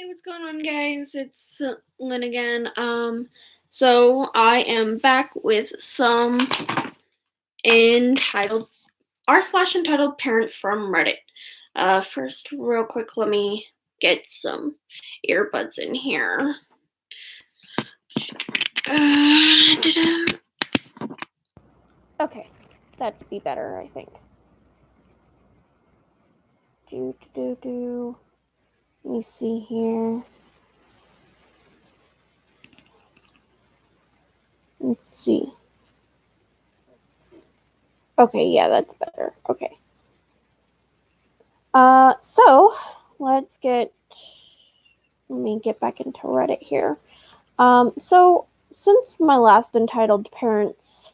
Hey, what's going on, guys? It's Lynn again. So I am back with some entitled r/entitled parents from Reddit. First, real quick, let me get some earbuds in here. Okay, that'd be better, I think. Let me see here. Let's see. Okay, yeah, that's better. Okay. So let me get back into Reddit here. So since my last entitled parents,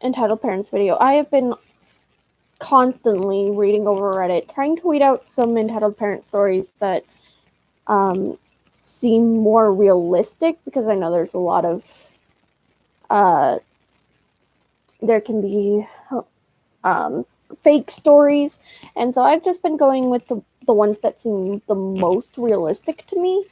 entitled parents video, I have been constantly reading over Reddit, trying to weed out some entitled parent stories that seem more realistic, because I know there's a lot of there can be fake stories, and so I've just been going with the ones that seem the most realistic to me.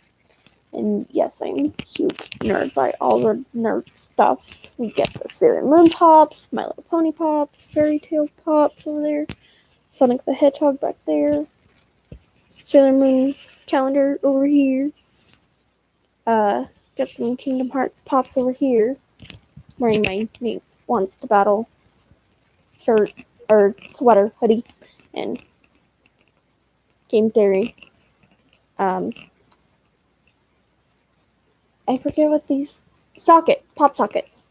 And yes, I'm a huge nerd by all the nerd stuff. We get the Sailor Moon pops, My Little Pony pops, Fairy Tale pops over there, Sonic the Hedgehog back there, Sailor Moon calendar over here. Got some Kingdom Hearts pops over here. Wearing my Nate Wants to Battle shirt or sweater, hoodie, and Game Theory. I forget what these pop sockets.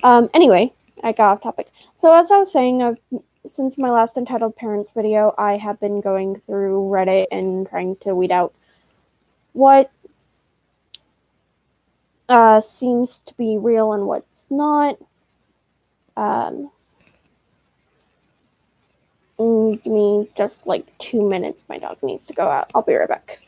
Anyway, I got off topic. So as I was saying, since my last entitled parents video, I have been going through Reddit and trying to weed out what seems to be real and what's not. Give me just like 2 minutes. My dog needs to go out. I'll be right back.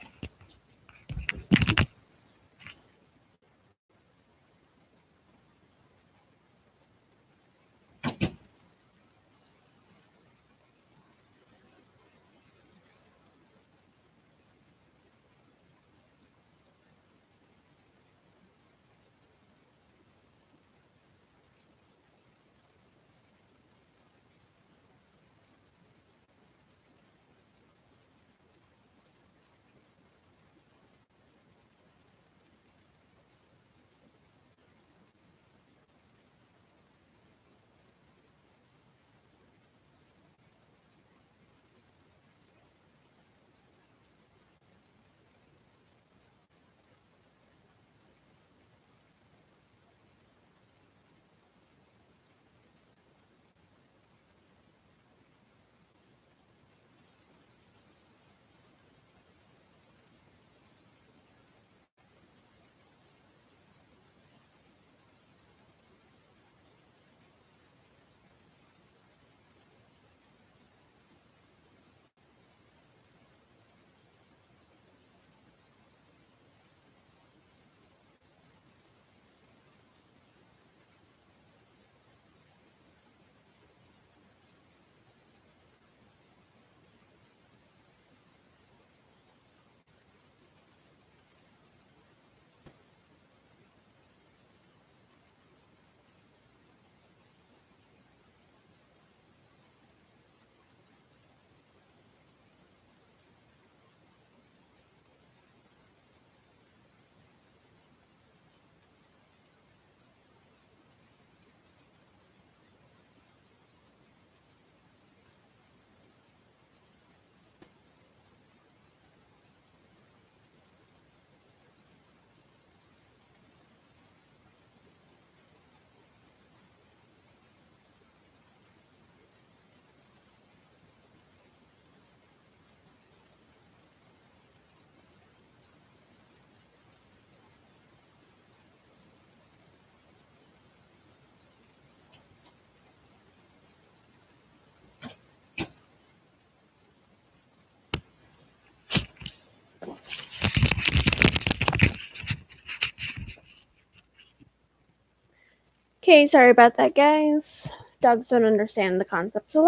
Okay, sorry about that, guys. Dogs don't understand the concepts of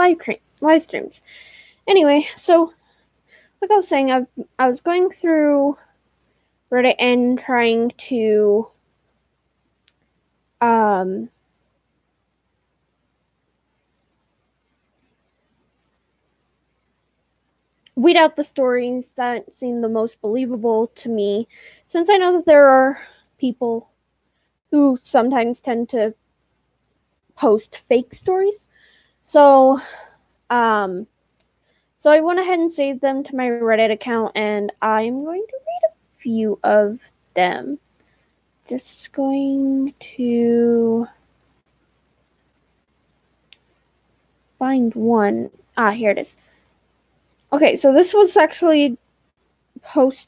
live streams. Anyway, so like I was saying, I was going through Reddit and trying to weed out the stories that seem the most believable to me, since I know that there are people who sometimes tend to post fake stories. So I went ahead and saved them to my Reddit account, and I'm going to read a few of them. Just going to find one. Here it is. Okay, so this was actually this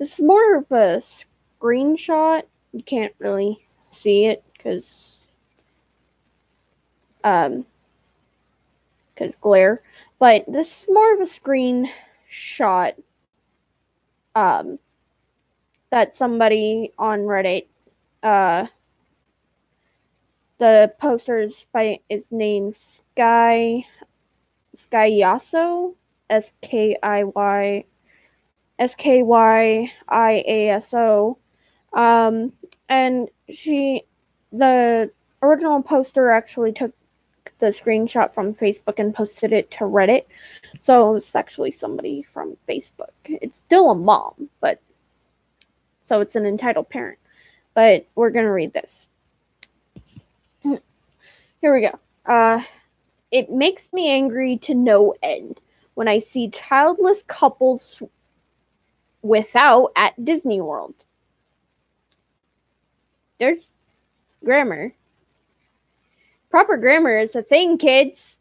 is more of a screenshot. You can't really see it because glare, but this is more of a screenshot that somebody on Reddit, the poster is named Skyiaso, Skyiaso, and the original poster actually took the screenshot from Facebook and posted it to Reddit. So it's actually somebody from Facebook. It's still a mom, but so it's an entitled parent. But we're gonna read this. Here we go. It makes me angry to no end when I see childless couples without at Disney World. There's grammar. Proper grammar is a thing, kids.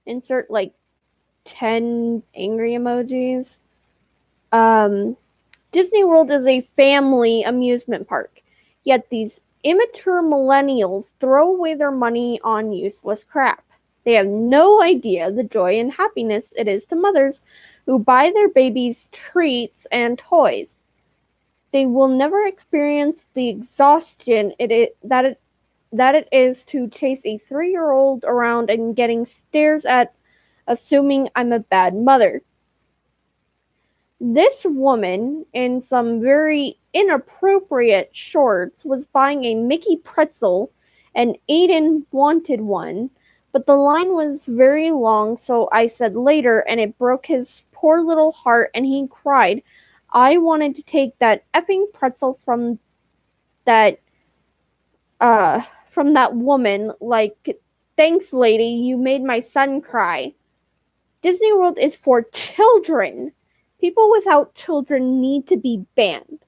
Insert like 10 angry emojis. Disney World is a family amusement park, yet these immature millennials throw away their money on useless crap. They have no idea the joy and happiness it is to mothers who buy their babies treats and toys. They will never experience the exhaustion that it is to chase a 3-year-old around and getting stares at, assuming I'm a bad mother. This woman, in some very inappropriate shorts, was buying a Mickey pretzel, and Aiden wanted one, but the line was very long, so I said later, and it broke his poor little heart, and he cried. I wanted to take that effing pretzel from that woman, like, thanks, lady, you made my son cry. Disney World is for children. People without children need to be banned.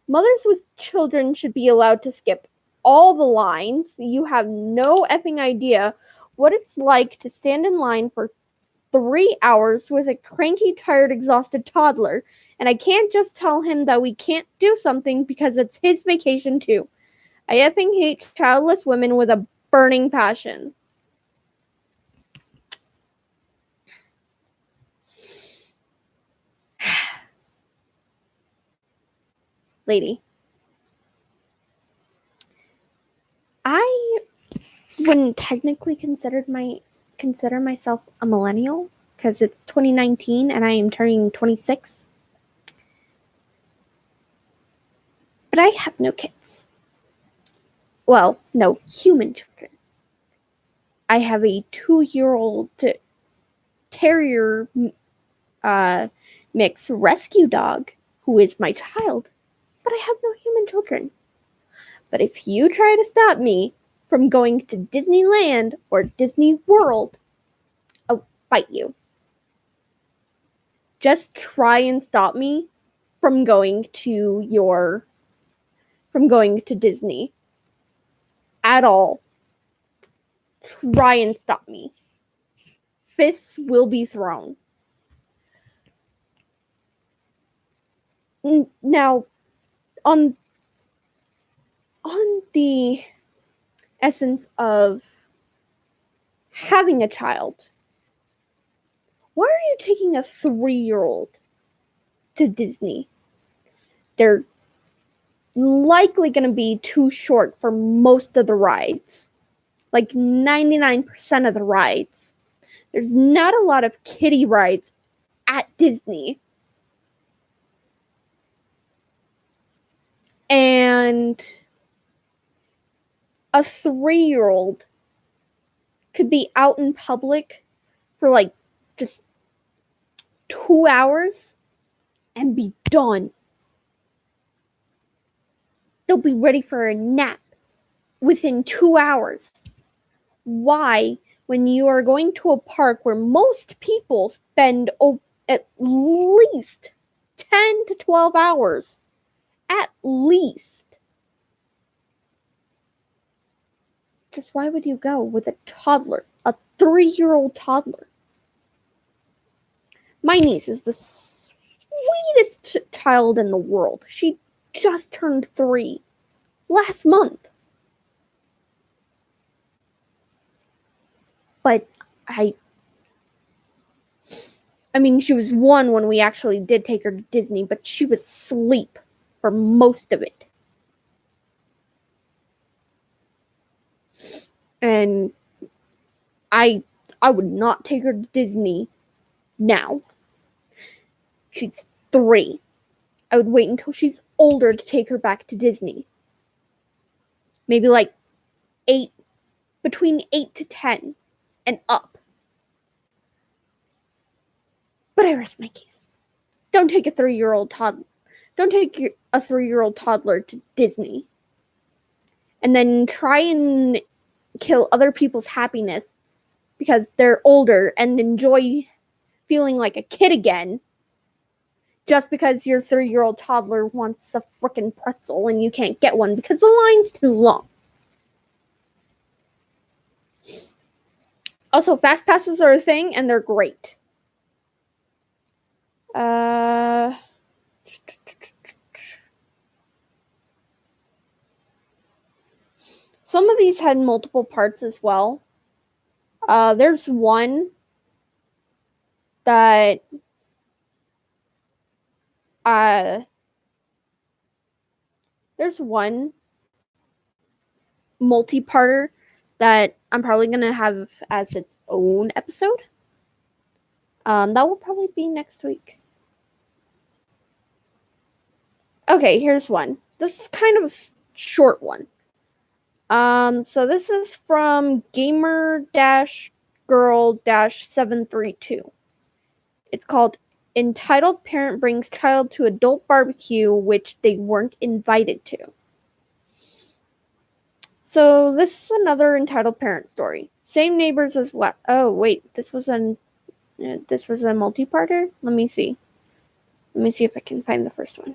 Mothers with children should be allowed to skip all the lines. You have no effing idea what it's like to stand in line for 3 hours with a cranky, tired, exhausted toddler, and I can't just tell him that we can't do something because it's his vacation too. I effing hate childless women with a burning passion. Lady, I wouldn't technically consider myself a millennial because it's 2019 and I am turning 26. But I have no kids. Well, no human children. I have a 2-year-old terrier mix rescue dog who is my child, but I have no human children. But if you try to stop me from going to Disneyland or Disney World, I'll bite you. Just try and stop me from going to Disney at all. Try and stop me. Fists will be thrown. Now, on the essence of having a child, why are you taking a 3-year-old to Disney? They're likely going to be too short for most of the rides. like 99% of the rides. There's not a lot of kiddie rides at Disney. And a 3-year-old could be out in public for like just 2 hours and be done. They'll be ready for a nap within 2 hours. Why, when you are going to a park where most people spend at least 10 to 12 hours, at least, just why would you go with a toddler, a 3-year-old toddler? My niece is the sweetest child in the world. She just turned 3 last month. But I mean, she was 1 when we actually did take her to Disney, but she was asleep for most of it. And I would not take her to Disney now. She's 3. I would wait until she's older to take her back to Disney. Maybe like 8, between 8 to 10 and up. But I rest my case. Don't take a 3-year-old toddler. Don't take a 3-year-old toddler to Disney. And then try and kill other people's happiness because they're older and enjoy feeling like a kid again. Just because your 3-year-old toddler wants a frickin' pretzel and you can't get one because the line's too long. Also, fast passes are a thing and they're great. Some of these had multiple parts as well. There's one that there's one multi-parter that I'm probably gonna have as its own episode. That will probably be next week. Okay, here's one. This is kind of a short one. So this is from gamer-girl-732. It's called Entitled Parent Brings Child to Adult Barbecue Which They Weren't Invited to. So this is another entitled parent story. Same neighbors as oh wait, this was a multi-parter? Let me see if I can find the first one.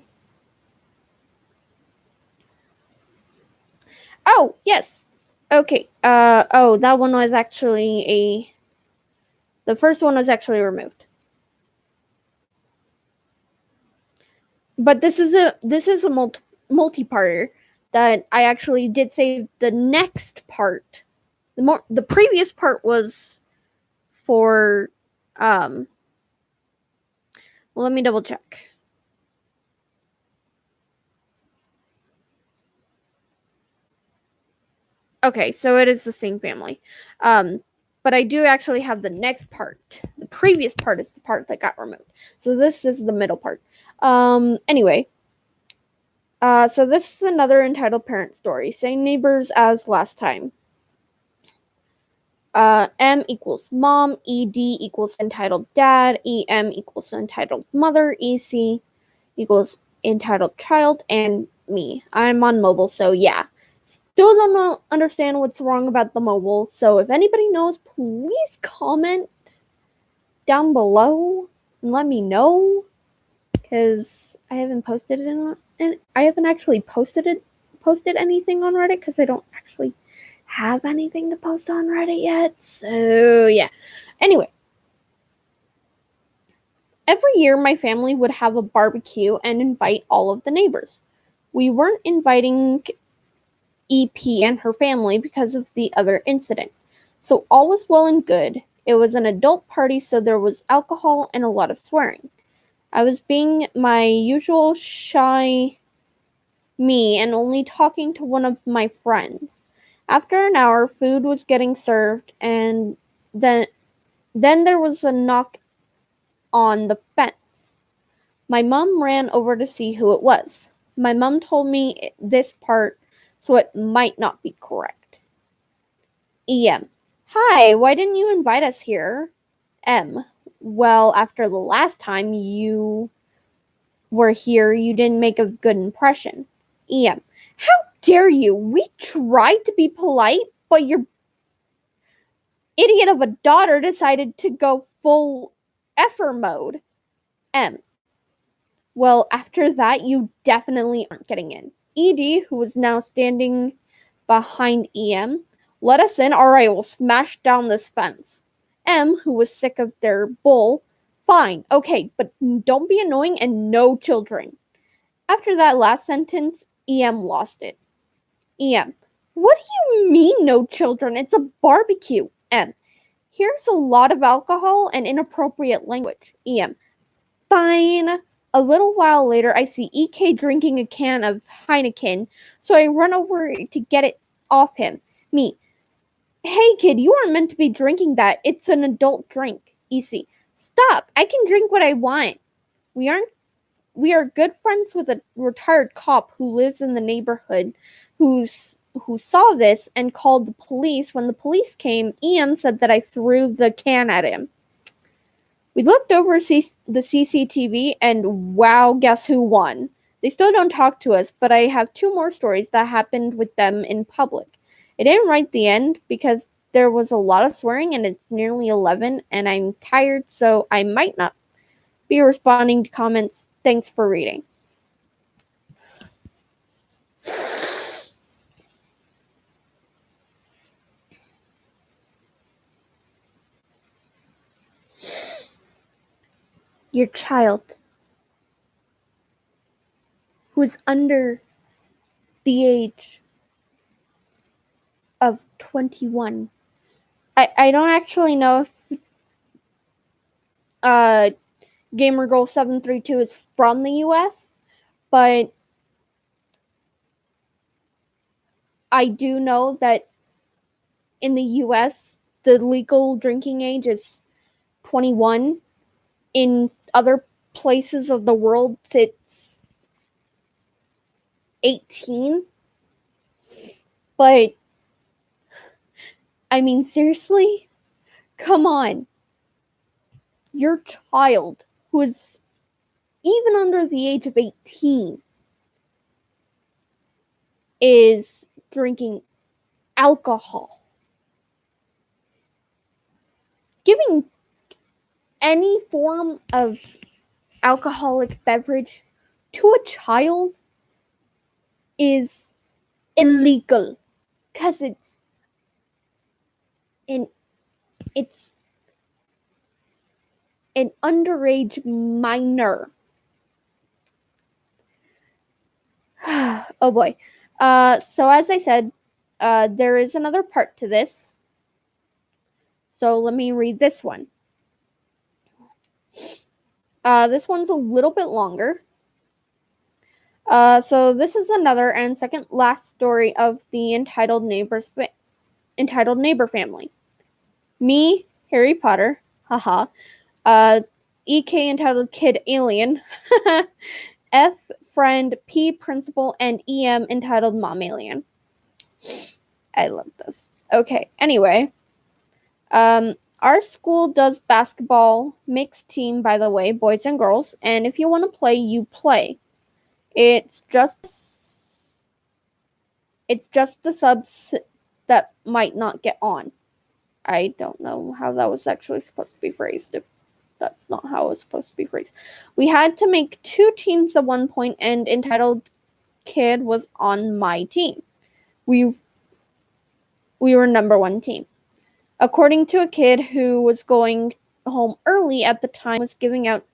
Oh, yes. Okay. That one was actually the first one was actually removed. But this is a multi-parter that I actually did save the next part. The previous part was for well, let me double check. Okay, so it is the same family. But I do actually have the next part. The previous part is the part that got removed. So this is the middle part. Anyway. So this is another entitled parent story. Same neighbors as last time. M equals mom, ED equals entitled dad, EM equals entitled mother, EC equals entitled child, and me. I'm on mobile, so yeah. Still don't understand what's wrong about the mobile, so if anybody knows, please comment down below and let me know, because I haven't posted it and I haven't actually posted anything on Reddit because I don't actually have anything to post on Reddit yet. So yeah. Anyway, every year my family would have a barbecue and invite all of the neighbors. We weren't inviting EP and her family because of the other incident. So all was well and good. It was an adult party, so there was alcohol and a lot of swearing. I was being my usual shy me and only talking to one of my friends. After an hour, food was getting served, and then there was a knock on the fence. My mom ran over to see who it was. My mom told me this part, so it might not be correct. EM. Hi, why didn't you invite us here? M. Well, after the last time you were here, you didn't make a good impression. EM. How dare you? We tried to be polite, but your idiot of a daughter decided to go full effer mode. M. Well, after that, you definitely aren't getting in. ED, who was now standing behind EM, let us in. All right, we'll smash down this fence. M, who was sick of their bull, fine, okay, but don't be annoying and no children. After that last sentence, EM lost it. EM, what do you mean no children? It's a barbecue. M, here's a lot of alcohol and inappropriate language. EM, fine. A little while later, I see EK drinking a can of Heineken, so I run over to get it off him. Me, hey kid, you aren't meant to be drinking that. It's an adult drink. EC, stop. I can drink what I want. We are good friends with a retired cop who lives in the neighborhood who saw this and called the police. When the police came, EM said that I threw the can at him. We looked over the CCTV and wow, guess who won? They still don't talk to us, but I have 2 more stories that happened with them in public. I didn't write the end because there was a lot of swearing and it's nearly 11 and I'm tired, so I might not be responding to comments. Thanks for reading. Your child who is under the age of 21. I don't actually know if GamerGirl732 is from the US, but I do know that in the US, the legal drinking age is 21. In other places of the world, it's 18. But, I mean, seriously? Come on. Your child, who is even under the age of 18, is drinking alcohol. Giving any form of alcoholic beverage to a child is illegal because it's an underage minor. Oh boy. So as I said, there is another part to this. So let me read this one. This one's a little bit longer. So this is another and second last story of the entitled neighbor family. Me, Harry Potter, haha. EK entitled Kid Alien, F friend, P principal, and EM entitled Mom Alien. I love those. Okay, anyway. Our school does basketball, mixed team, by the way, boys and girls, and if you want to play, you play. It's just the subs that might not get on. I don't know how that was actually supposed to be phrased, if that's not how it was supposed to be phrased. We had to make 2 teams at one point, and entitled Kid was on my team. We were number 1 team. According to a kid who was going home early at the time, was giving out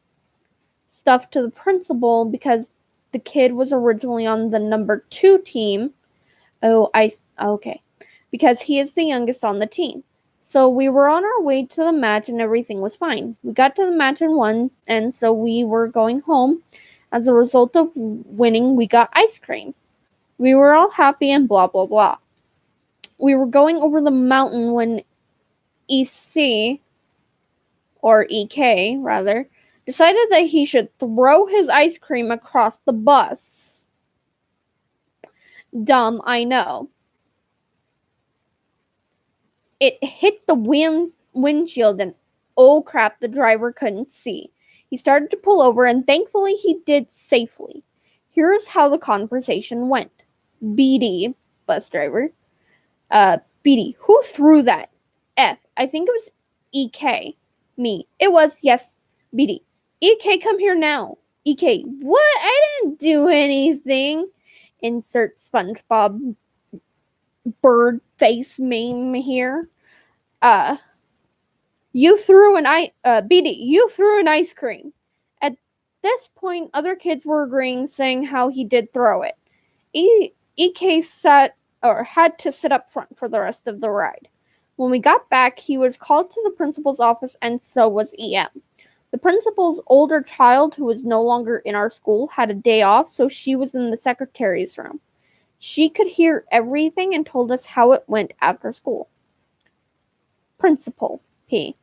stuff to the principal because the kid was originally on the number 2 team. Okay. Because he is the youngest on the team. So we were on our way to the match and everything was fine. We got to the match and won, and so we were going home. As a result of winning, we got ice cream. We were all happy and blah, blah, blah. We were going over the mountain when EC, or EK rather, decided that he should throw his ice cream across the bus. Dumb, I know. It hit the windshield and oh crap, the driver couldn't see. He started to pull over and thankfully he did safely. Here's how the conversation went. BD, bus driver. BD, who threw that? F, I think it was EK. Me. It was, yes, BD. EK, come here now. EK, what? I didn't do anything. Insert SpongeBob bird face meme here. You threw BD, you threw an ice cream. At this point, other kids were agreeing, saying how he did throw it. EK had to sit up front for the rest of the ride. When we got back, he was called to the principal's office, and so was EM. The principal's older child, who was no longer in our school, had a day off, so she was in the secretary's room. She could hear everything and told us how it went after school. Principal P.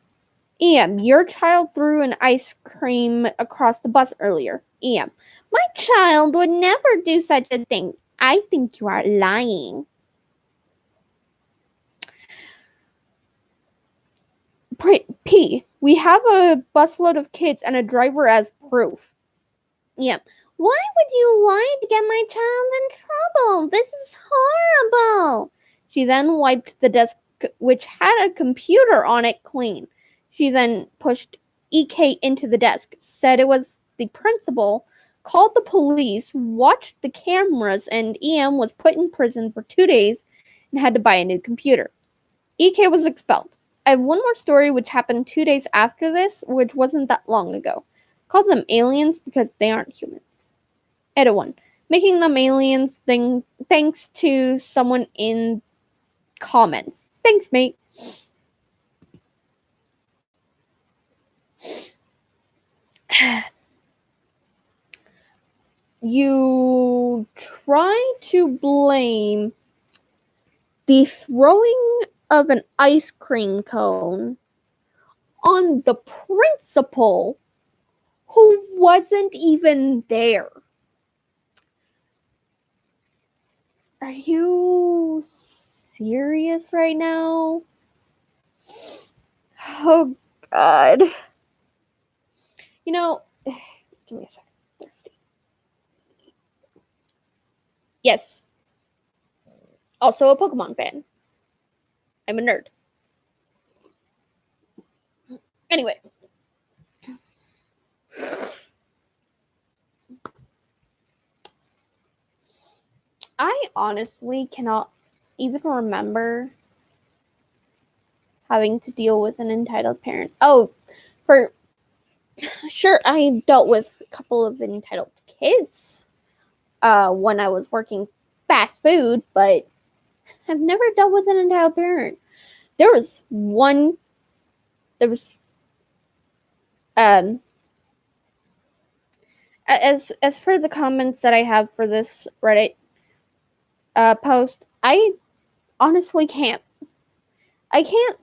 EM, your child threw an ice cream across the bus earlier. EM, my child would never do such a thing. I think you are lying. P, we have a busload of kids and a driver as proof. EM, why would you lie to get my child in trouble? This is horrible. She then wiped the desk, which had a computer on it, clean. She then pushed EK into the desk, said it was the principal, called the police, watched the cameras, and EM was put in prison for 2 days and had to buy a new computer. EK was expelled. I have one more story which happened 2 days after this, which wasn't that long ago. Call them aliens because they aren't humans. Edit 1. Making them aliens thanks to someone in comments. Thanks, mate. You try to blame the throwing of an ice cream cone on the principal who wasn't even there. Are you serious right now? Oh, God. You know, give me a second. Thirsty. Yes. Also a Pokemon fan. I'm a nerd. Anyway. I honestly cannot even remember having to deal with an entitled parent. Oh, for sure, I dealt with a couple of entitled kids when I was working fast food, but I've never dealt with an entitled parent. There was as for the comments that I have for this Reddit post, I honestly can't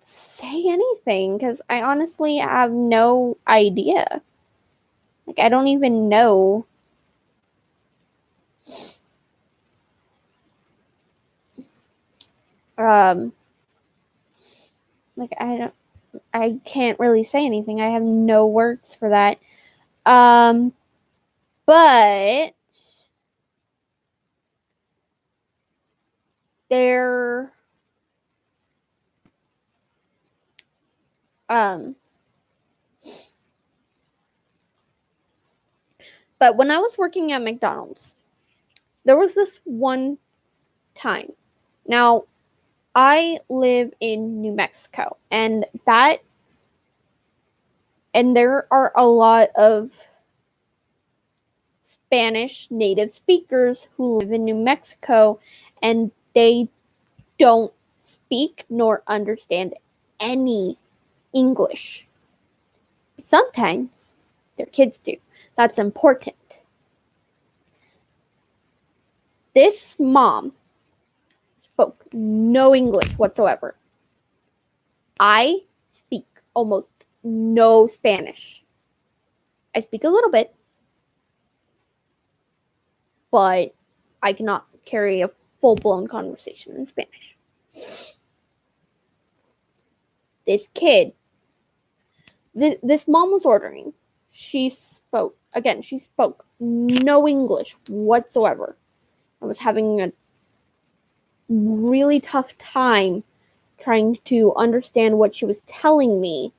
say anything because I honestly have no idea. Like, I don't even know. Like, I can't really say anything. I have no words for that. But there, but when I was working at McDonald's, there was this one time. Now, I live in New Mexico, and there are a lot of Spanish native speakers who live in New Mexico, and they don't speak nor understand any English. Sometimes their kids do. That's important. This mom is spoke no English whatsoever. I speak almost no Spanish. I speak a little bit, but I cannot carry a full-blown conversation in Spanish. This kid, this mom was ordering. She spoke no English whatsoever. I was having a really tough time trying to understand what she was telling me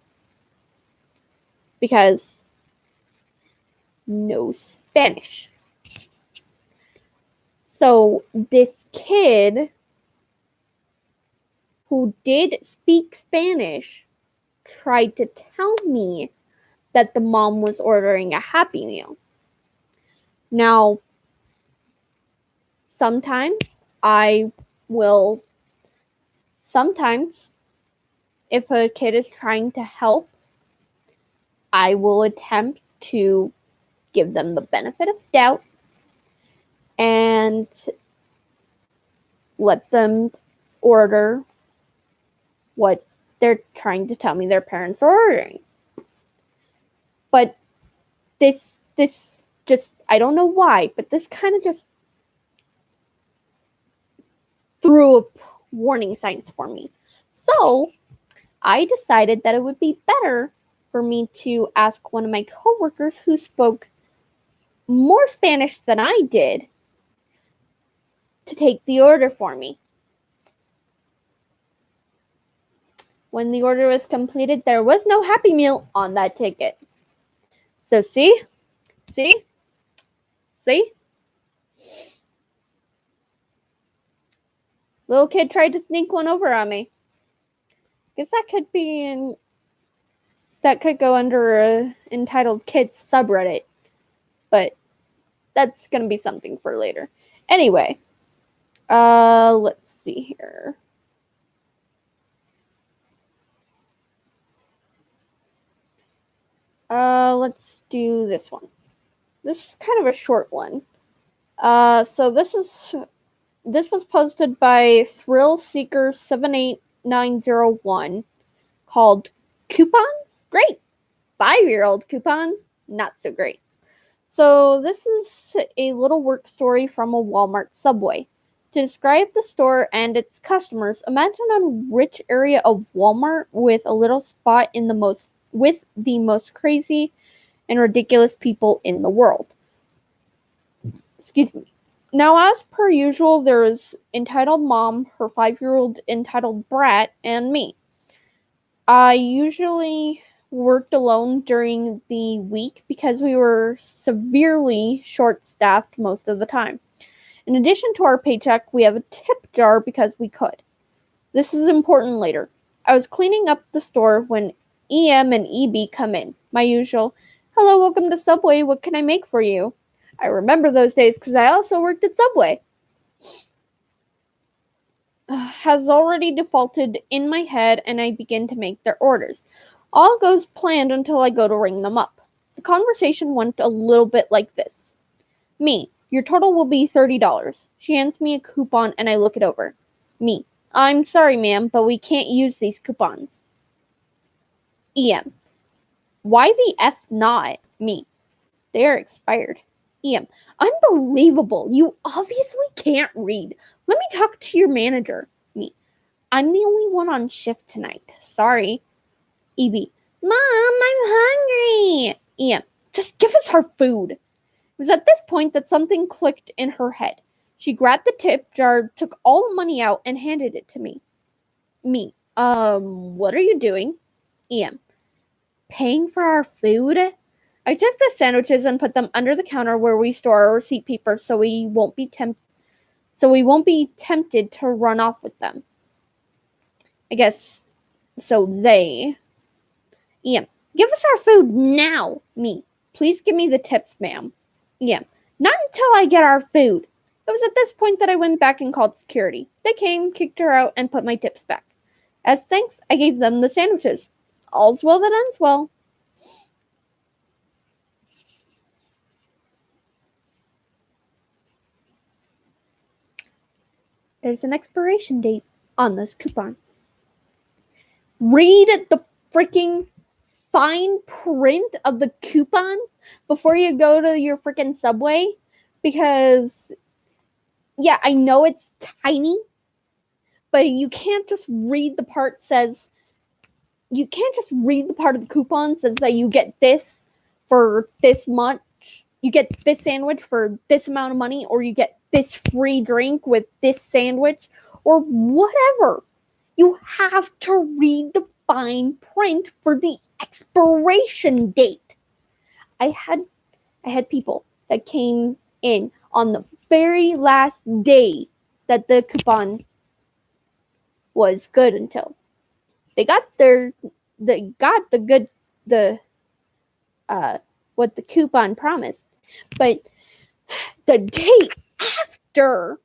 because no Spanish. So this kid who did speak Spanish tried to tell me that the mom was ordering a Happy Meal. Now, sometimes, if a kid is trying to help, I will attempt to give them the benefit of doubt and let them order what they're trying to tell me their parents are ordering. But this just, I don't know why, but this kind of just threw up warning signs for me. So I decided that it would be better for me to ask one of my coworkers who spoke more Spanish than I did to take the order for me. When the order was completed, there was no Happy Meal on that ticket. So see? Little kid tried to sneak one over on me. Guess that could go under a entitled kids subreddit, but that's gonna be something for later. Anyway, let's see here. Let's do this one. This is kind of a short one. So this was posted by Thrillseeker78901 called Coupons? Great. 5-year-old coupons? Not so great. So this is a little work story from a Walmart subway. To describe the store and its customers, imagine a rich area of Walmart with a little spot with the most crazy and ridiculous people in the world. Excuse me. Now, as per usual, there is entitled mom, her 5-year-old entitled brat, and me. I usually worked alone during the week because we were severely short-staffed most of the time. In addition to our paycheck, we have a tip jar because we could. This is important later. I was cleaning up the store when EM and EB come in. My usual, "Hello, welcome to Subway. What can I make for you?" I remember those days because I also worked at Subway. Has already defaulted in my head and I begin to make their orders. All goes planned until I go to ring them up. The conversation went a little bit like this. Me, your total will be $30. She hands me a coupon and I look it over. Me, I'm sorry ma'am, but we can't use these coupons. EM, why the F not? Me, they are expired. EM, unbelievable. You obviously can't read. Let me talk to your manager. Me, I'm the only one on shift tonight. Sorry. EB, Mom, I'm hungry. EM, just give us our food. It was at this point that something clicked in her head. She grabbed the tip jar, took all the money out, and handed it to me. Me, what are you doing? EM, paying for our food? I took the sandwiches and put them under the counter where we store our receipt paper so we won't be tempted to run off with them. I guess so EM, give us our food now. Me, please give me the tips, ma'am. EM, not until I get our food. It was at this point that I went back and called security. They came, kicked her out, and put my tips back. As thanks, I gave them the sandwiches. All's well that ends well. There's an expiration date on those coupons. Read the freaking fine print of the coupons before you go to your freaking Subway, because yeah, I know it's tiny, but you can't just read the part says you can't just read the part of the coupon says that you get this for this much, you get this sandwich for this amount of money, or you get this free drink with this sandwich, or whatever. You have to read the fine print for the expiration date. I had people that came in on the very last day that the coupon was good until. They got the what the coupon promised. But the day after,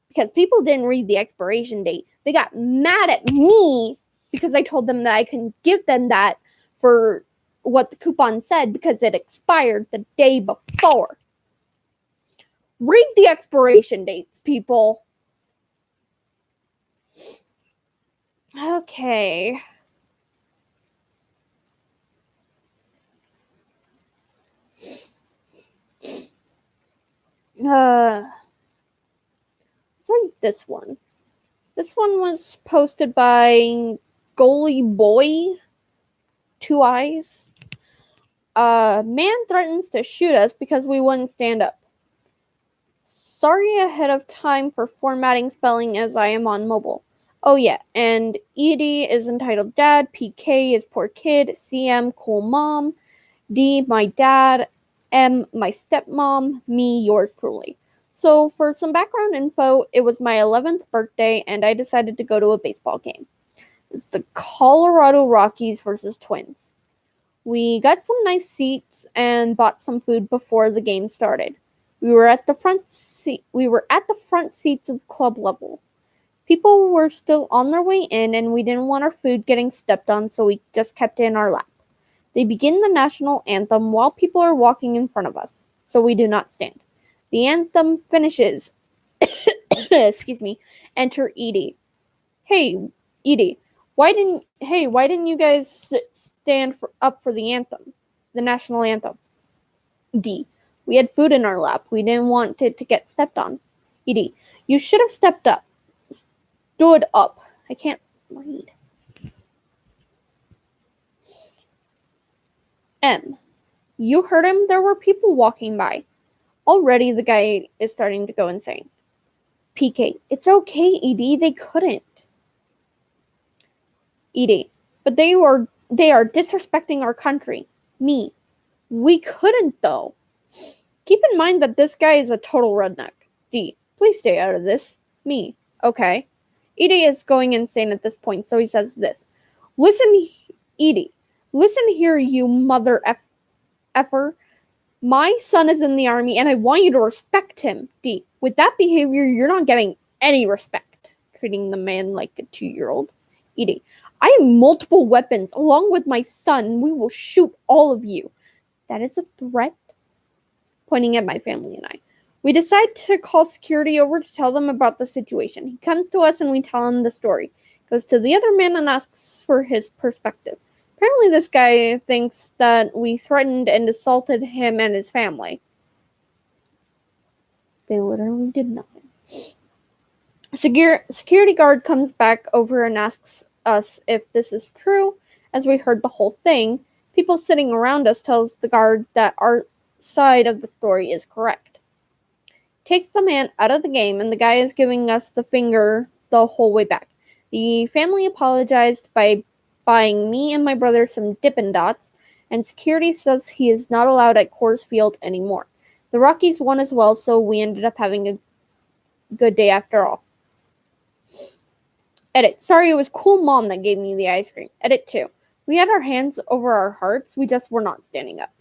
because people didn't read the expiration date, they got mad at me because I told them that I couldn't give them that for what the coupon said because it expired the day before. Read the expiration dates, people. Okay. Let's read this one. This one was posted by Goalie Boy, 2 eyes. Man threatens to shoot us because we wouldn't stand up. Sorry ahead of time for formatting spelling as I am on mobile. Oh yeah, and ED is entitled Dad, PK is Poor Kid, CM Cool Mom, D my dad, M my stepmom, me yours truly. So for some background info, it was my 11th birthday and I decided to go to a baseball game. It's the Colorado Rockies versus Twins. We got some nice seats and bought some food before the game started. We were at the front seats of club level. People were still on their way in and we didn't want our food getting stepped on, so we just kept it in our lap. They begin the national anthem while people are walking in front of us, so we do not stand. The anthem finishes. Excuse me. Enter Edie. Hey, Edie, why didn't you guys stand up for the anthem, the national anthem? D. We had food in our lap. We didn't want it to get stepped on. Edie, you should have stepped up. Stood up. I can't read. M. You heard him. There were people walking by. Already the guy is starting to go insane. PK. It's okay, ED. They couldn't. ED. But they are disrespecting our country. Me. We couldn't, though. Keep in mind that this guy is a total redneck. D. Please stay out of this. Me. Okay. Edie is going insane at this point, so he says this. Listen, Edie. Listen here, you mother effer. My son is in the army, and I want you to respect him. D. With that behavior, you're not getting any respect. Treating the man like a 2-year-old. Edie. I have multiple weapons, along with my son. We will shoot all of you. That is a threat? Pointing at my family and I. We decide to call security over to tell them about the situation. He comes to us and we tell him the story. Goes to the other man and asks for his perspective. Apparently this guy thinks that we threatened and assaulted him and his family. They literally did nothing. Security guard comes back over and asks us if this is true. As we heard the whole thing, people sitting around us tells the guard that our side of the story is correct. Takes the man out of the game, and the guy is giving us the finger the whole way back. The family apologized by buying me and my brother some Dippin' Dots, and security says he is not allowed at Coors Field anymore. The Rockies won as well, so we ended up having a good day after all. Edit. Sorry, it was Cool Mom that gave me the ice cream. Edit 2. We had our hands over our hearts. We just were not standing up.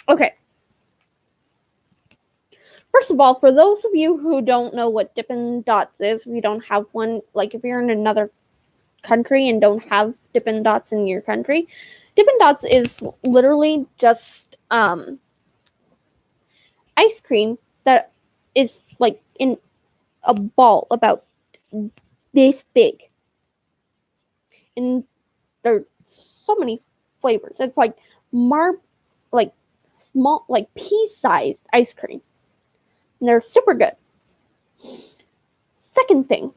Okay. First of all, for those of you who don't know what Dippin' Dots is, we don't have one. Like, if you're in another country and don't have Dippin' Dots in your country, Dippin' Dots is literally just ice cream that is, like, in a ball about this big. And there's so many flavors. It's like like small, like pea-sized ice cream. And they're super good. Second thing,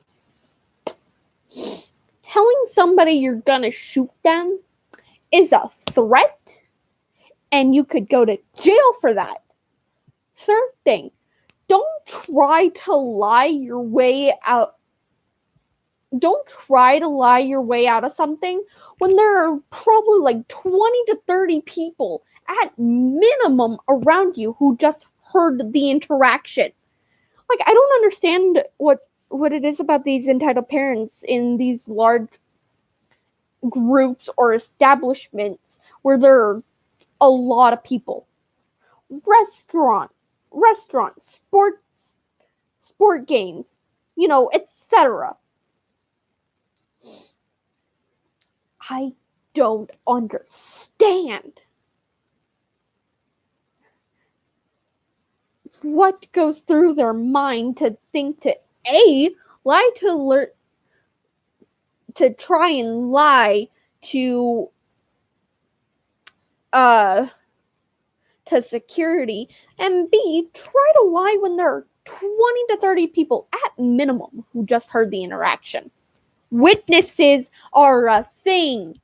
telling somebody you're gonna shoot them is a threat, and you could go to jail for that. Third thing, don't try to lie your way out. Don't try to lie your way out of something when there are probably like 20 to 30 people at minimum around you who just heard the interaction. Like, I don't understand what it is about these entitled parents in these large groups or establishments where there are a lot of people. Restaurants, sport games, etc. I don't understand what goes through their mind to think to lie to try and lie to security, and B, try to lie when there are 20 to 30 people at minimum who just heard the interaction. Witnesses are a thing.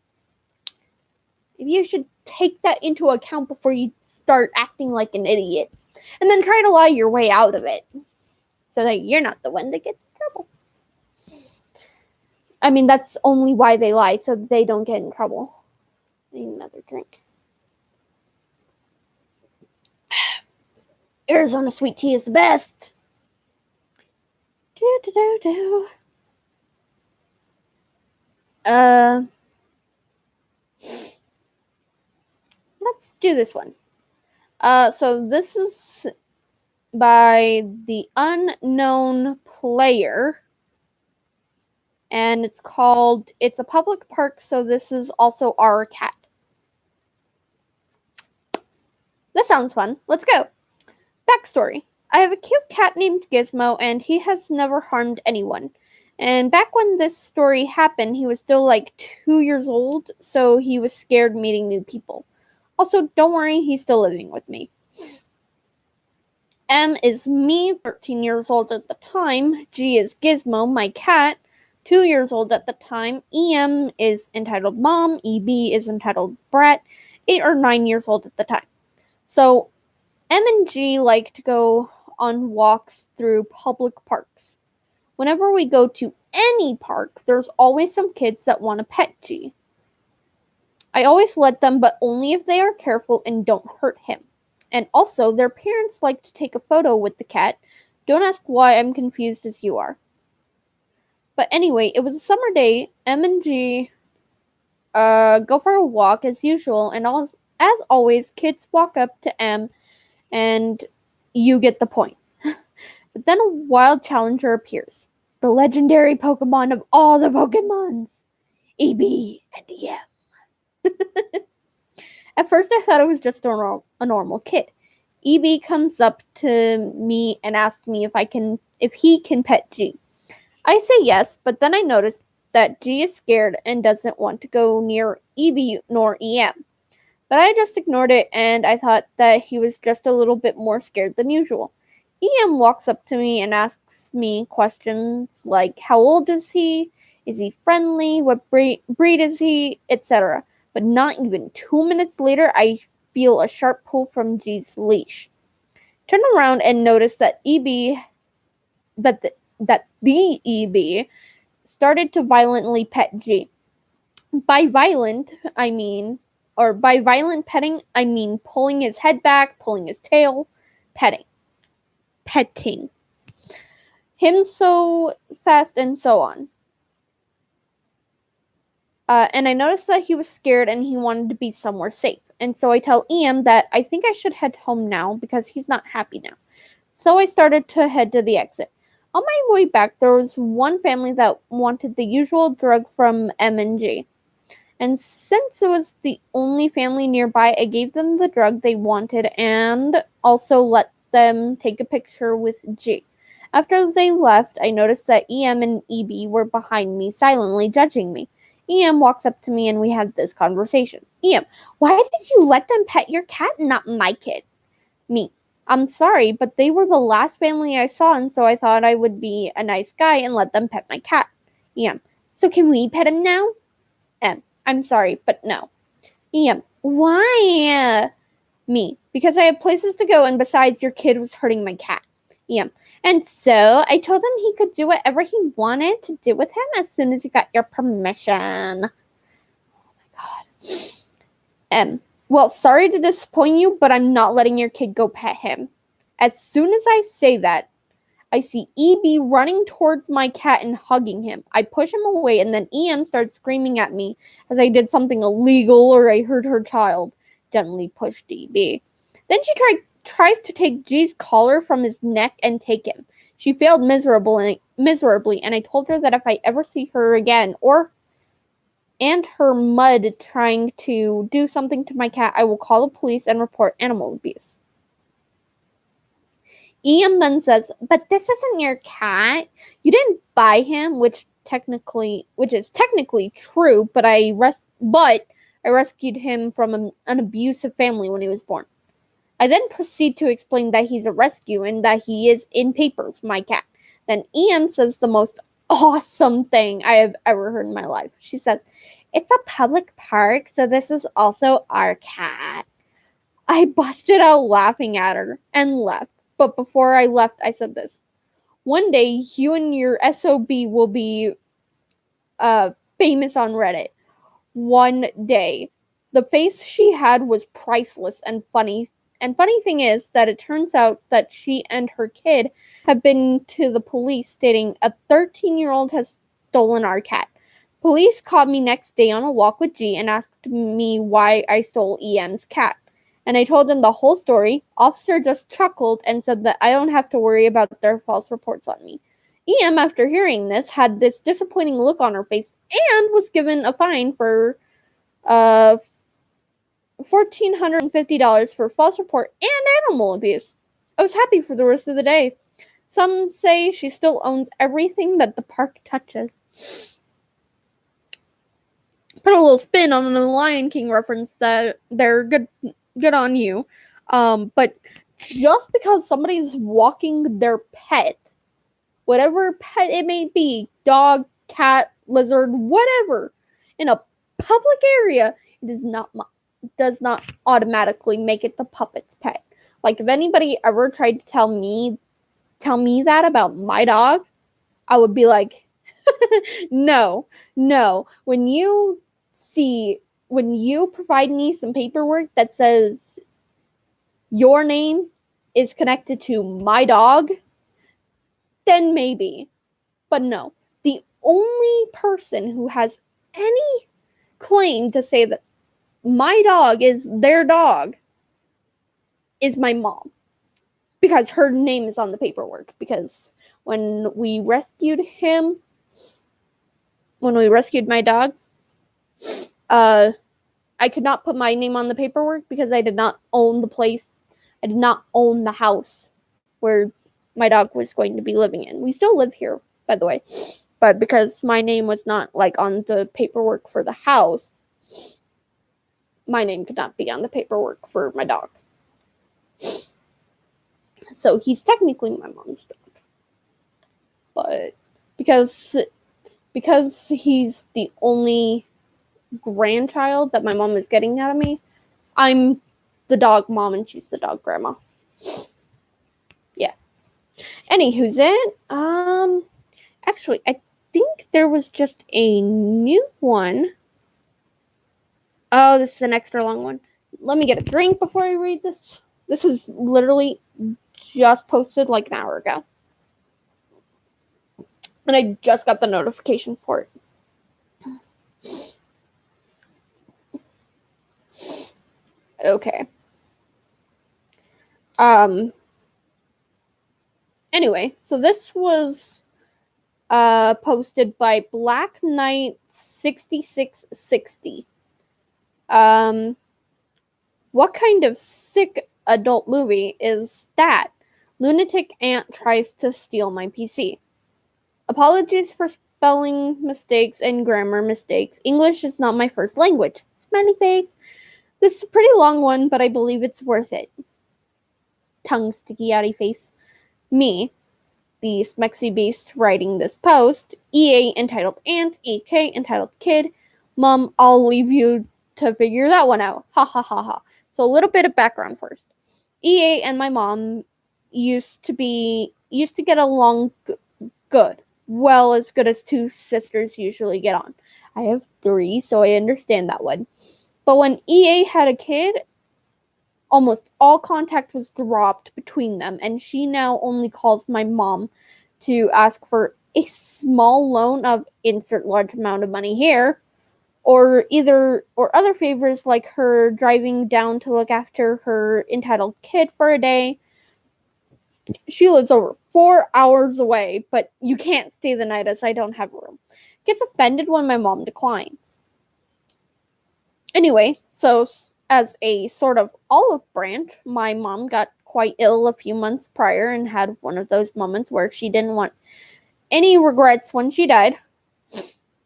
You should take that into account before you start acting like an idiot. And then try to lie your way out of it so that you're not the one that gets in trouble. I mean, that's only why they lie, so they don't get in trouble. I need another drink. Arizona sweet tea is the best. Let's do this one. So this is by the unknown player, and it's called It's a Public Park, so this is also our cat. This sounds fun. Let's go. Backstory. I have a cute cat named Gizmo, and he has never harmed anyone. And back when this story happened, he was still like 2 years old, so he was scared meeting new people. Also, don't worry, he's still living with me. M is me, 13 years old at the time. G is Gizmo, my cat, 2 years old at the time. EM is entitled Mom. EB is entitled Brat, 8 or 9 years old at the time. So, M and G like to go on walks through public parks. Whenever we go to any park, there's always some kids that want to pet G. I always let them, but only if they are careful and don't hurt him. And also, their parents like to take a photo with the cat. Don't ask why, I'm confused as you are. But anyway, it was a summer day. M and G go for a walk as usual, and as always, kids walk up to M, and you get the point. But then a wild challenger appears. The legendary Pokemon of all the Pokemons. EB and EM. At first I thought it was just a normal kid. EB comes up to me and asks me if he can pet G. I say yes, but then I notice that G is scared and doesn't want to go near EB nor EM. But I just ignored it, and I thought that he was just a little bit more scared than usual. EM walks up to me and asks me questions like, how old is he? Is he friendly? What breed is he? Etc. But not even 2 minutes later, I feel a sharp pull from G's leash. Turn around and notice that the EB started to violently pet G. By violent petting, I mean pulling his head back, pulling his tail, petting him so fast and so on. And I noticed that he was scared and he wanted to be somewhere safe. And so I tell EM that I think I should head home now because he's not happy now. So I started to head to the exit. On my way back, there was one family that wanted the usual drug from M and G. And since it was the only family nearby, I gave them the drug they wanted and also let them take a picture with G. After they left, I noticed that EM and EB were behind me, silently judging me. EM walks up to me and we had this conversation. EM, why did you let them pet your cat and not my kid? Me, I'm sorry, but they were the last family I saw, and so I thought I would be a nice guy and let them pet my cat. EM, so can we pet him now? M, I'm sorry, but no. EM, why? Me, because I have places to go, and besides, your kid was hurting my cat. EM, and so I told him he could do whatever he wanted to do with him as soon as he got your permission. Oh my god. M, well, sorry to disappoint you, but I'm not letting your kid go pet him. As soon as I say that, I see EB running towards my cat and hugging him. I push him away, and then EM starts screaming at me as I did something illegal or I hurt her child. Gently pushed EB. Then she tries to take G's collar from his neck and take him. She failed miserably, and I told her that if I ever see her again, and her mud trying to do something to my cat, I will call the police and report animal abuse. EM then says, but this isn't your cat. You didn't buy him, which is technically true, but I rescued him from an abusive family when he was born. I then proceed to explain that he's a rescue and that he is in papers, my cat. Then EM says the most awesome thing I have ever heard in my life. She says, it's a public park, so this is also our cat. I busted out laughing at her and left. But before I left, I said this. One day, you and your SOB will be famous on Reddit. One day. The face she had was priceless and funny. And funny thing is that it turns out that she and her kid have been to the police stating a 13-year-old has stolen our cat. Police caught me next day on a walk with G and asked me why I stole EM's cat. And I told them the whole story. Officer just chuckled and said that I don't have to worry about their false reports on me. EM, after hearing this, had this disappointing look on her face and was given a fine for $1,450 for false report and animal abuse. I was happy for the rest of the day. Some say she still owns everything that the park touches. Put a little spin on the Lion King reference that they're good on you. But just because somebody's walking their pet, whatever pet it may be, dog, cat, lizard, whatever, in a public area, it does not automatically make it the puppet's pet. Like, if anybody ever tried to tell me that about my dog, I would be like, no. When you provide me some paperwork that says your name is connected to my dog, then maybe. But no. The only person who has any claim to say that my dog is their dog is my mom. Because her name is on the paperwork. Because when we rescued my dog, I could not put my name on the paperwork because I did not own the place. I did not own the house where my dog was going to be living in. We still live here, by the way. But because my name was not on the paperwork for the house, my name could not be on the paperwork for my dog. So he's technically my mom's dog. But because he's the only grandchild that my mom is getting out of me, I'm the dog mom and she's the dog grandma. Yeah. Anywho's it? Actually, I think there was just a new one. Oh, this is an extra long one. Let me get a drink before I read this. This was literally just posted an hour ago. And I just got the notification for it. Okay. Anyway, so this was posted by Black Knight 6660. What kind of sick adult movie is that? Lunatic aunt tries to steal my PC. Apologies for spelling mistakes and grammar mistakes. English is not my first language. Smiley face. This is a pretty long one, but I believe it's worth it. Tongue sticky outy face. Me, the Smexy Beast, writing this post. EA entitled aunt, EK entitled kid. Mom, I'll leave you to figure that one out. Ha ha ha ha. So a little bit of background first. EA and my mom used to get along good. Well, as good as two sisters usually get on. I have 3, so I understand that one. But when EA had a kid, almost all contact was dropped between them, and she now only calls my mom to ask for a small loan of insert large amount of money here, or other favors like her driving down to look after her entitled kid for a day. She lives over 4 hours away, but you can't stay the night as I don't have room. Gets offended when my mom declines. Anyway, so as a sort of olive branch, my mom got quite ill a few months prior and had one of those moments where she didn't want any regrets when she died.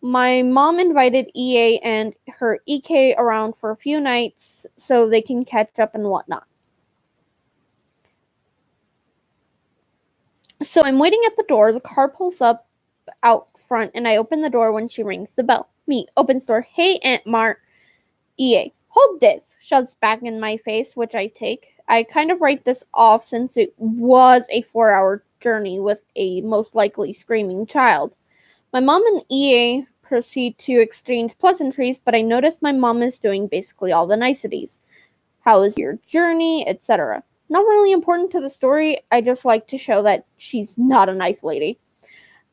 My mom invited EA and her EK around for a few nights so they can catch up and whatnot. So I'm waiting at the door. The car pulls up out front, and I open the door when she rings the bell. Me, opens door. Hey, Aunt Mart. EA, hold this, shoves back in my face, which I take. I kind of write this off since it was a 4-hour journey with a most likely screaming child. My mom and EA proceed to exchange pleasantries, but I notice my mom is doing basically all the niceties. How is your journey, etc. Not really important to the story, I just like to show that she's not a nice lady.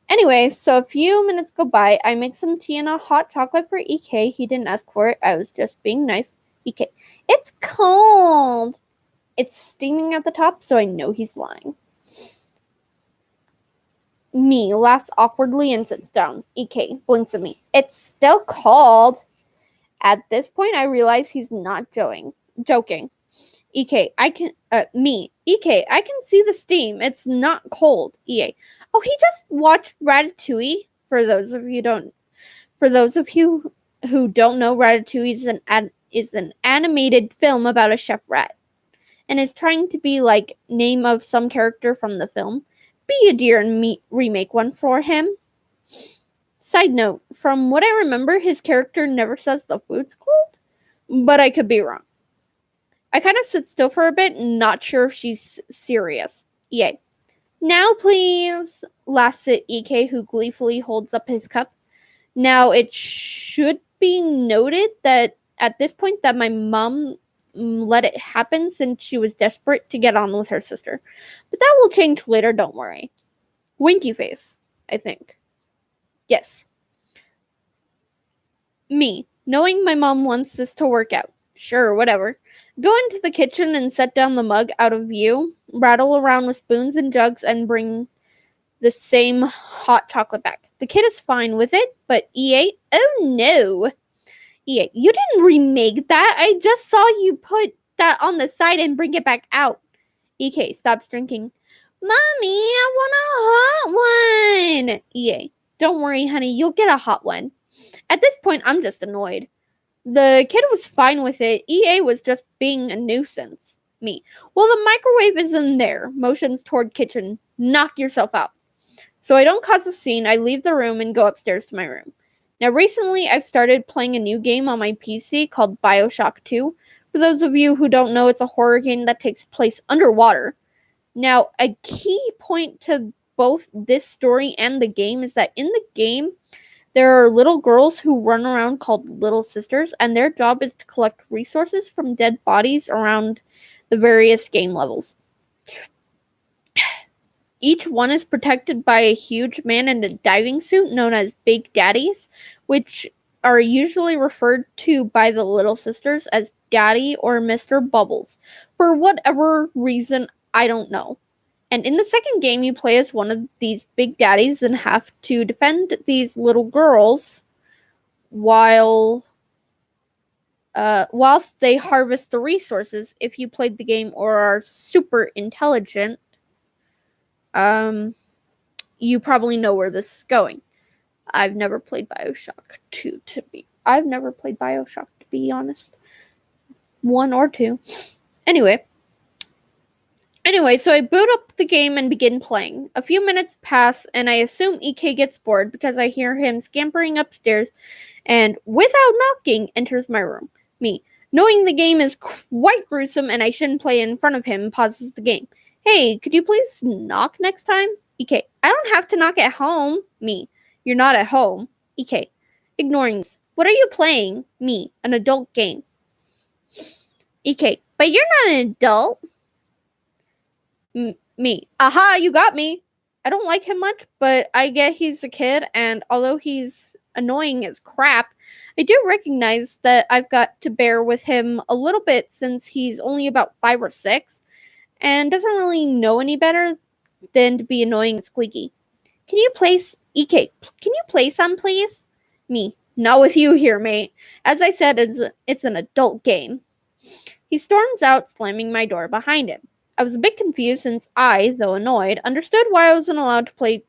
Anyway, so a few minutes go by. I make some tea and a hot chocolate for EK. He didn't ask for it. I was just being nice. EK, it's cold. It's steaming at the top, so I know he's lying. Me laughs awkwardly and sits down. EK blinks at me. It's still cold. At this point, I realize he's not joking. EK, EK, I can see the steam. It's not cold. EA, oh, he just watched Ratatouille. For those of you who don't know, Ratatouille is an animated film about a chef rat, and is trying to be like name of some character from the film. Be a dear and remake one for him. Side note, from what I remember, his character never says the food's cold, but I could be wrong. I kind of sit still for a bit, not sure if she's serious. EA, now please, laughs at EK, who gleefully holds up his cup. Now, it should be noted that at this point that my mom let it happen since she was desperate to get on with her sister. But that will change later, don't worry. Winky face, I think. Yes. Me, knowing my mom wants this to work out. Sure, whatever. Go into the kitchen and set down the mug out of view, rattle around with spoons and jugs, and bring the same hot chocolate back. The kid is fine with it, but EA, oh no. EA, you didn't remake that. I just saw you put that on the side and bring it back out. EK stops drinking. Mommy, I want a hot one. EA, don't worry, honey, you'll get a hot one. At this point, I'm just annoyed. The kid was fine with it. EA was just being a nuisance. Me, well, the microwave is in there. Motions toward kitchen. Knock yourself out. So I don't cause a scene. I leave the room and go upstairs to my room. Now, recently, I've started playing a new game on my PC called BioShock 2. For those of you who don't know, it's a horror game that takes place underwater. Now, a key point to both this story and the game is that in the game, there are little girls who run around called Little Sisters, and their job is to collect resources from dead bodies around the various game levels. Each one is protected by a huge man in a diving suit known as Big Daddies, which are usually referred to by the Little Sisters as Daddy or Mr. Bubbles. For whatever reason, I don't know. And in the second game, you play as one of these Big Daddies and have to defend these little girls whilst they harvest the resources. If you played the game or are super intelligent, You probably know where this is going. I've never played Bioshock 2 I've never played Bioshock, to be honest. 1 or 2. Anyway, so I boot up the game and begin playing. A few minutes pass, and I assume EK gets bored because I hear him scampering upstairs and, without knocking, enters my room. Me, knowing the game is quite gruesome and I shouldn't play in front of him, pauses the game. Hey, could you please knock next time? EK, I don't have to knock at home. Me, you're not at home. EK, ignoring this. What are you playing? Me, an adult game. EK, but you're not an adult. Me, aha, you got me. I don't like him much, but I get he's a kid, and although he's annoying as crap, I do recognize that I've got to bear with him a little bit since he's only about 5 or 6, and doesn't really know any better than to be annoying and squeaky. Can you play, EK, can you play some, please? Me, not with you here, mate. As I said, it's an adult game. He storms out, slamming my door behind him. I was a bit confused since I, though annoyed, understood why I wasn't allowed to play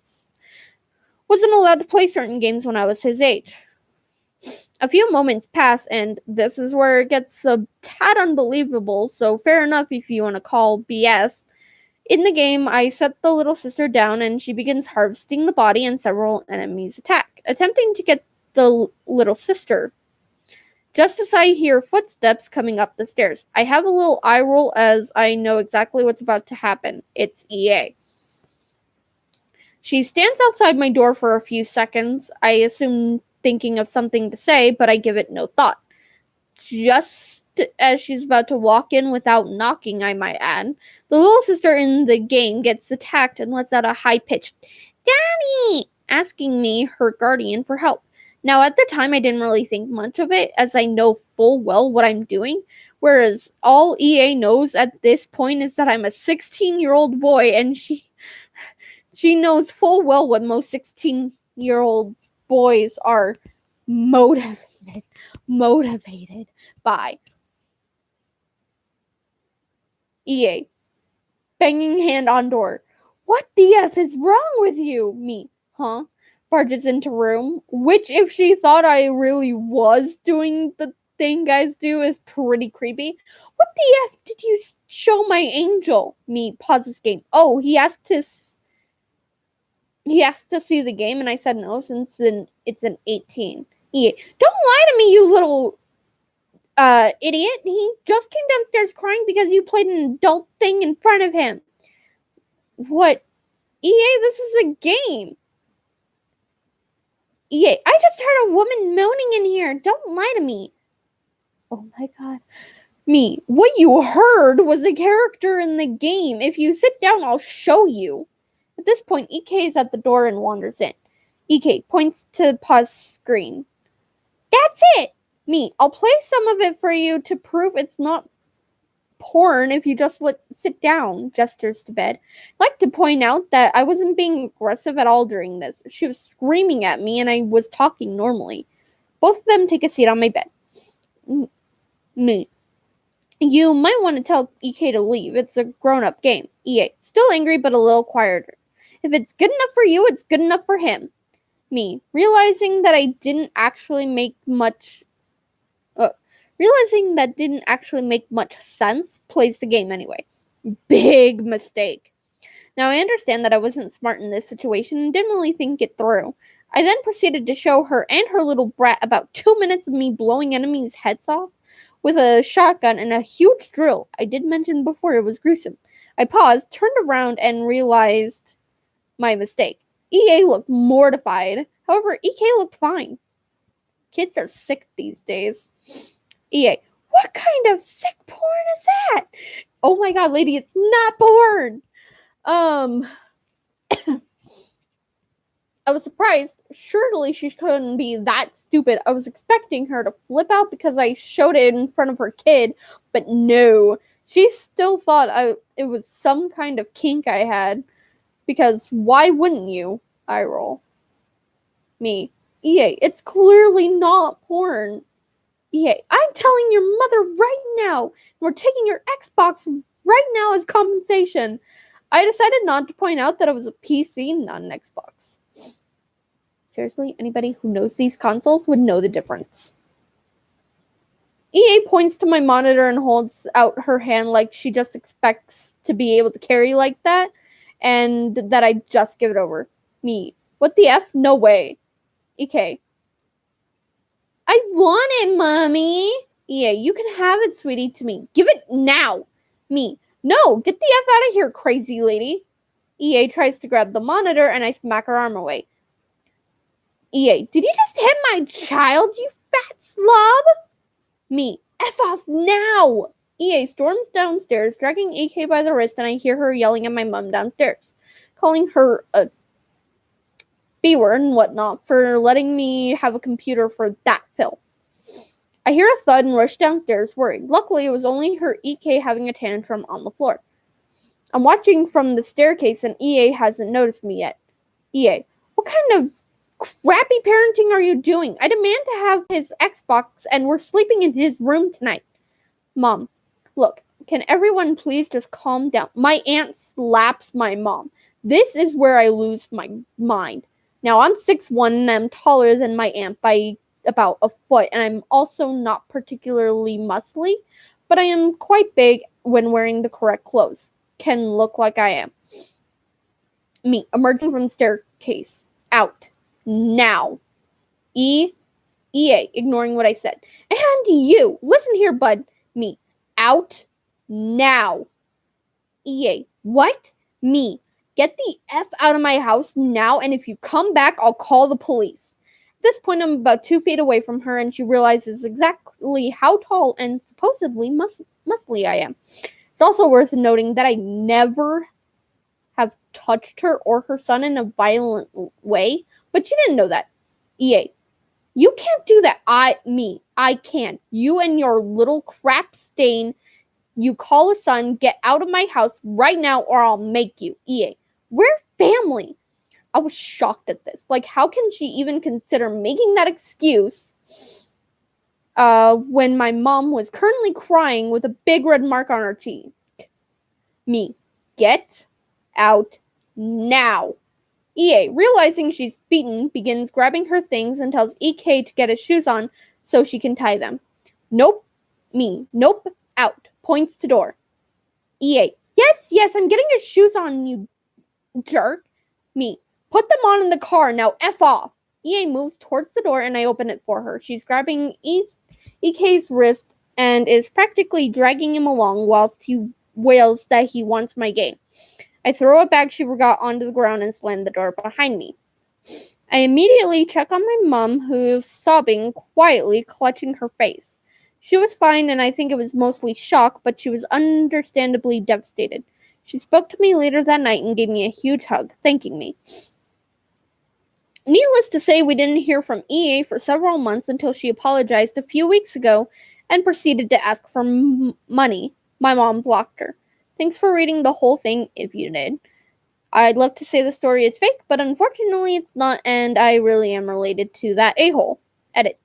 certain games when I was his age. A few moments pass, and this is where it gets a tad unbelievable, so fair enough if you want to call BS. In the game, I set the little sister down, and she begins harvesting the body, and several enemies attack, attempting to get the little sister. Just as I hear footsteps coming up the stairs, I have a little eye roll as I know exactly what's about to happen. It's EA. She stands outside my door for a few seconds, I assume thinking of something to say, but I give it no thought. Just as she's about to walk in without knocking, I might add, the little sister in the game gets attacked and lets out a high-pitched, "Daddy!" asking me, her guardian, for help. Now, at the time, I didn't really think much of it, as I know full well what I'm doing, whereas all EA knows at this point is that I'm a 16-year-old boy, and she knows full well what most 16-year-old boys are motivated by. EA, banging hand on door. What the F is wrong with you? Me, huh? Barges into room, which if she thought I really was doing the thing guys do is pretty creepy. What the F did you show my angel? Me, pauses game. Oh, he asked to see the game, and I said no since it's an 18. EA, don't lie to me, you little idiot. He just came downstairs crying because you played an adult thing in front of him. What? EA, this is a game. EA, I just heard a woman moaning in here. Don't lie to me. Oh my god. Me, what you heard was a character in the game. If you sit down, I'll show you. At this point, EK is at the door and wanders in. EK points to pause screen. That's it! Me, I'll play some of it for you to prove it's not porn if you just sit down, gestures to bed. I'd like to point out that I wasn't being aggressive at all during this. She was screaming at me and I was talking normally. Both of them take a seat on my bed. Me, you might want to tell EK to leave. It's a grown-up game. EA, still angry but a little quieter. If it's good enough for you, it's good enough for him. Me, realizing that didn't actually make much sense, plays the game anyway. Big mistake. Now, I understand that I wasn't smart in this situation and didn't really think it through. I then proceeded to show her and her little brat about 2 minutes of me blowing enemies' heads off with a shotgun and a huge drill. I did mention before it was gruesome. I paused, turned around, and realized my mistake. EA looked mortified. However, EK looked fine. Kids are sick these days. EA, what kind of sick porn is that? Oh my god, lady, it's not porn! I was surprised. Surely she couldn't be that stupid. I was expecting her to flip out because I showed it in front of her kid, but no. She still thought it was some kind of kink I had, because why wouldn't you? I roll. Me, EA, it's clearly not porn. EA, I'm telling your mother right now. We're taking your Xbox right now as compensation. I decided not to point out that it was a PC, not an Xbox. Seriously, anybody who knows these consoles would know the difference. EA points to my monitor and holds out her hand like she just expects to be able to carry like that, and that I just give it over. Me. What the F? No way. EK. I want it, Mommy. EA, you can have it, sweetie, to me. Give it now. Me. No, get the F out of here, crazy lady. EA tries to grab the monitor and I smack her arm away. EA, did you just hit my child, you fat slob? Me, F off now! EA storms downstairs, dragging EK by the wrist, and I hear her yelling at my mom downstairs, calling her a B-word and whatnot for letting me have a computer for that film. I hear a thud and rush downstairs, worried. Luckily, it was only her EK having a tantrum on the floor. I'm watching from the staircase, and EA hasn't noticed me yet. EA, what kind of crappy parenting are you doing? I demand to have his Xbox, and we're sleeping in his room tonight. Mom, look, can everyone please just calm down? My aunt slaps my mom. This is where I lose my mind. Now, I'm 6'1", and I'm taller than my aunt by about a foot, and I'm also not particularly muscly, but I am quite big when wearing the correct clothes. Can look like I am. Me, emerging from the staircase. Out. Now. EA, ignoring what I said. And you, listen here, bud. Me, out. Now. EA, what? Me, get the F out of my house now, and if you come back, I'll call the police. At this point, I'm about 2 feet away from her, and she realizes exactly how tall and supposedly muscly I am. It's also worth noting that I never have touched her or her son in a violent way, but she didn't know that. EA, you can't do that. I can. You and your little crap stain, you call a son, get out of my house right now or I'll make you. EA, we're family. I was shocked at this. Like, how can she even consider making that excuse when my mom was currently crying with a big red mark on her cheek? Me, get out now. EA, realizing she's beaten, begins grabbing her things and tells EK to get his shoes on so she can tie them. Nope. Me, nope. Out. Points to door. EA, yes, I'm getting your shoes on, you jerk. Me, put them on in the car, now F off. EA moves towards the door and I open it for her. She's grabbing EK's wrist and is practically dragging him along whilst he wails that he wants my game. I throw a bag she forgot onto the ground and slam the door behind me. I immediately check on my mom, who's sobbing, quietly clutching her face. She was fine, and I think it was mostly shock, but she was understandably devastated. She spoke to me later that night and gave me a huge hug, thanking me. Needless to say, we didn't hear from EA for several months until she apologized a few weeks ago and proceeded to ask for money. My mom blocked her. Thanks for reading the whole thing, if you did. I'd love to say the story is fake, but unfortunately it's not, and I really am related to that a-hole. Edit.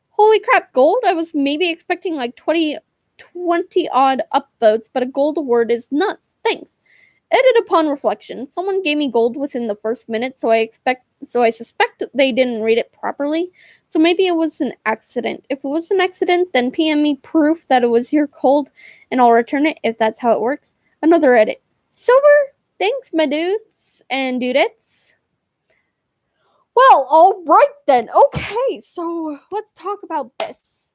Holy crap, gold? I was maybe expecting like 20 odd upvotes, but a gold award is nuts. Thanks. Edit upon reflection. Someone gave me gold within the first minute, so I suspect they didn't read it properly. So maybe it was an accident. If it was an accident, then PM me proof that it was your gold, and I'll return it if that's how it works. Another edit. Silver? Thanks, my dudes and dudettes. Well, alright then. Okay, so let's talk about this.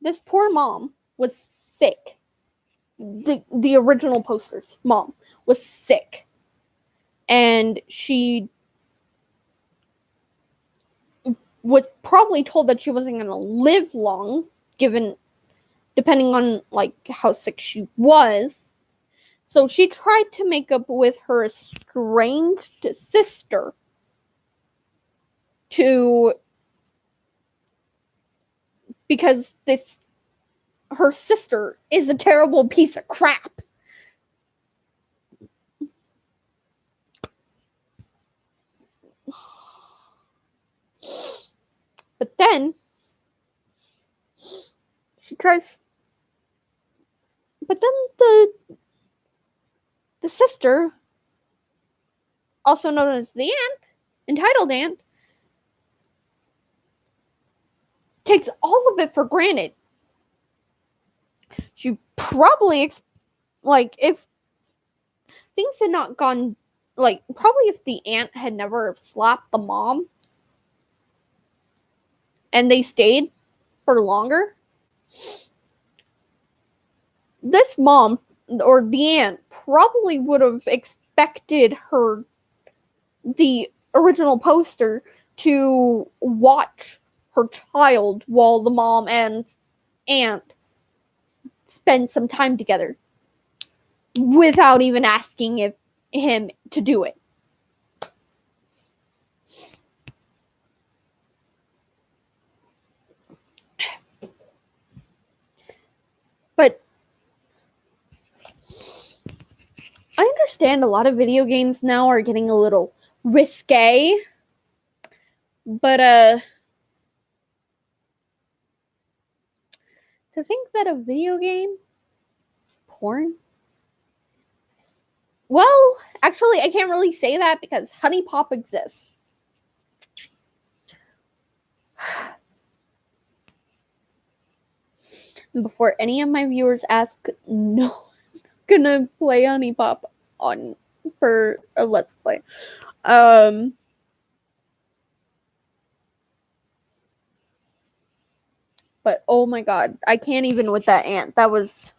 This poor mom was sick. The original poster's mom was sick. And she was probably told that she wasn't going to live long, depending on like how sick she was. So she tried to make up with her estranged sister because her sister is a terrible piece of crap. But then But then the sister, also known as the aunt, entitled aunt, takes all of it for granted. She probably, if things had not gone, probably if the aunt had never slapped the mom and they stayed for longer, this mom, or the aunt, probably would have expected the original poster, to watch her child while the mom and aunt spend some time together without even asking him to do it. But I understand a lot of video games now are getting a little risque, but to think that a video game is porn? Well, actually, I can't really say that because Honey Pop exists. Before any of my viewers ask, no, I'm gonna play Honey Pop for a Let's Play. But oh my god, I can't even with that aunt. That was...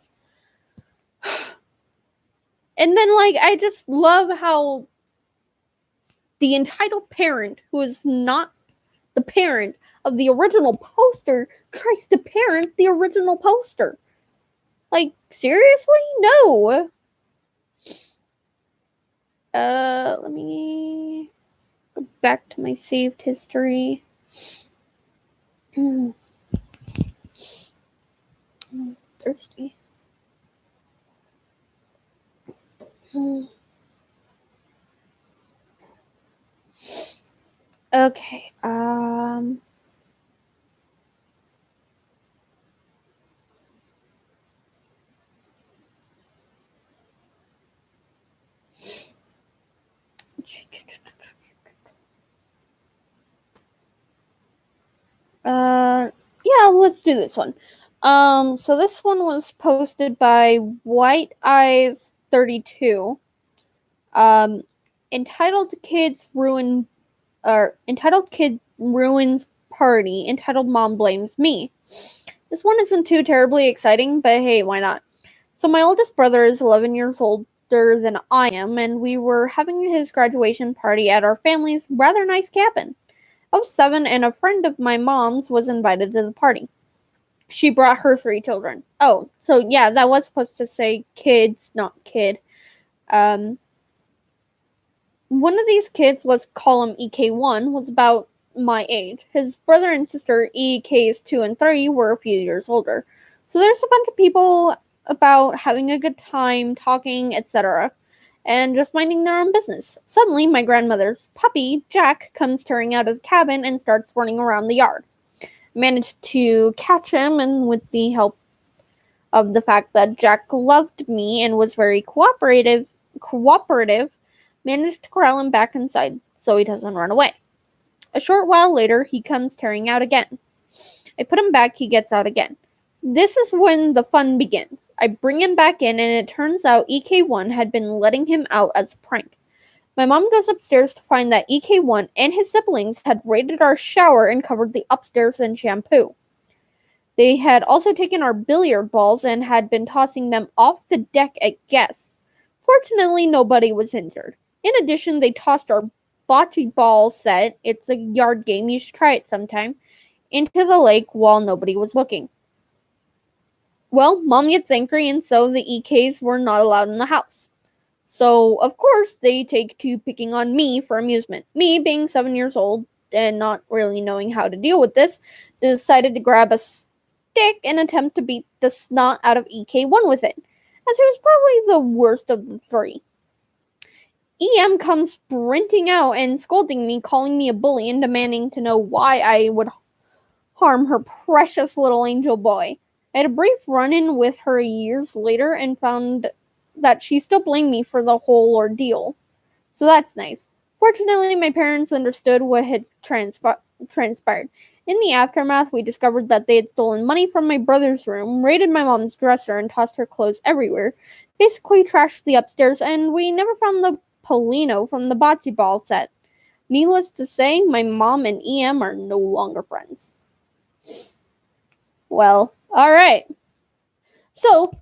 And then, I just love how the entitled parent, who is not the parent of the original poster, tries to parent the original poster. Seriously? No. Let me go back to my saved history. I'm thirsty. Okay, yeah, let's do this one. So this one was posted by White Eyes 32. Entitled Kid Ruins Party. Entitled Mom Blames Me. This one isn't too terribly exciting, but hey, why not? So my oldest brother is 11 years older than I am, and we were having his graduation party at our family's rather nice cabin. I was 7, and a friend of my mom's was invited to the party. She brought her 3 children. Oh, so yeah, that was supposed to say kids, not kid. One of these kids, let's call him EK1, was about my age. His brother and sister, EKs 2 and 3, were a few years older. So there's a bunch of people about having a good time, talking, etc., and just minding their own business. Suddenly, my grandmother's puppy, Jack, comes tearing out of the cabin and starts running around the yard. I managed to catch him, and with the help of the fact that Jack loved me and was very cooperative, managed to corral him back inside so he doesn't run away. A short while later, he comes tearing out again. I put him back, he gets out again. This is when the fun begins. I bring him back in, and it turns out EK1 had been letting him out as a prank. My mom goes upstairs to find that EK1 and his siblings had raided our shower and covered the upstairs in shampoo. They had also taken our billiard balls and had been tossing them off the deck at guests. Fortunately, nobody was injured. In addition, they tossed our bocce ball set, it's a yard game, you should try it sometime, into the lake while nobody was looking. Well, Mom gets angry, and so the EKs were not allowed in the house. So, of course, they take to picking on me for amusement. Me, being 7 years old and not really knowing how to deal with this, decided to grab a stick and attempt to beat the snot out of EK1 with it, as he was probably the worst of the 3. EM comes sprinting out and scolding me, calling me a bully, and demanding to know why I would harm her precious little angel boy. I had a brief run-in with her years later and found that she still blamed me for the whole ordeal. So that's nice. Fortunately, my parents understood what had transpired. In the aftermath, we discovered that they had stolen money from my brother's room, raided my mom's dresser, and tossed her clothes everywhere. Basically trashed the upstairs, and we never found the Polino from the bocce ball set. Needless to say, my mom and EM are no longer friends. Well, alright. So,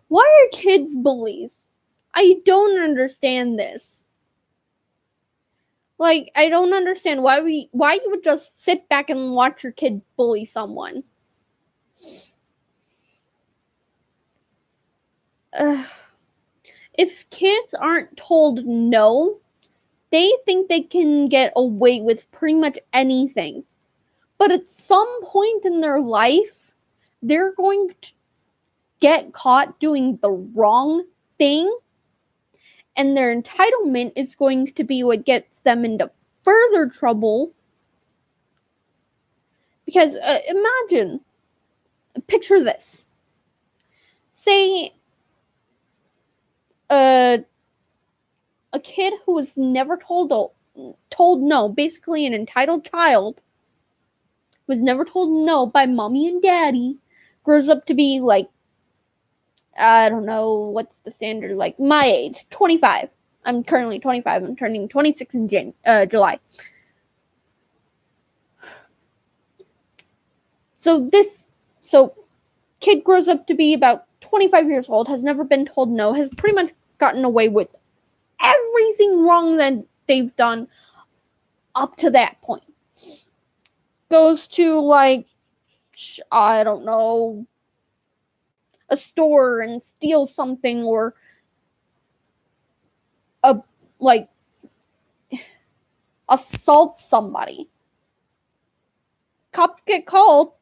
why are kids bullies? I don't understand this. Like, I don't understand why you would just sit back and watch your kid bully someone. If kids aren't told no, they think they can get away with pretty much anything. But at some point in their life, they're going to get caught doing the wrong thing, and their entitlement is going to be what gets them into further trouble. Because picture this. Say a kid who was never told no, basically an entitled child, was never told no by mommy and daddy, grows up to be like, I don't know, what's the standard, like my age, 25. I'm currently 25. I'm turning 26 in July. So kid grows up to be about 25 years old, has never been told no, has pretty much gotten away with everything wrong that they've done up to that point. Goes to, like, I don't know, a store and steals something, or assault somebody. Cops get called.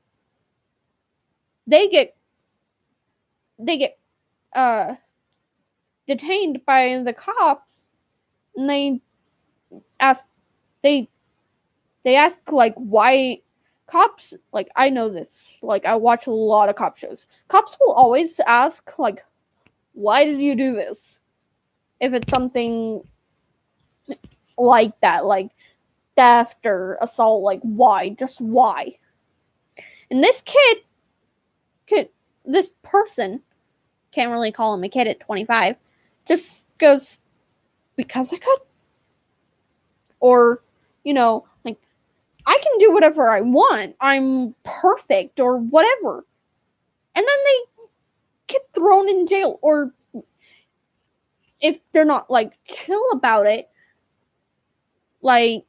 They get detained by the cops, and they ask like, why. Cops, like, I know this, like, I watch a lot of cop shows. Cops will always ask, like, why did you do this? If it's something like that, like theft or assault, like, why? Just why? And this this person, can't really call him a kid at 25, just goes, because I could. Or, like, I can do whatever I want. I'm perfect, or whatever. And then they get thrown in jail. Or if they're not, like, chill about it, like,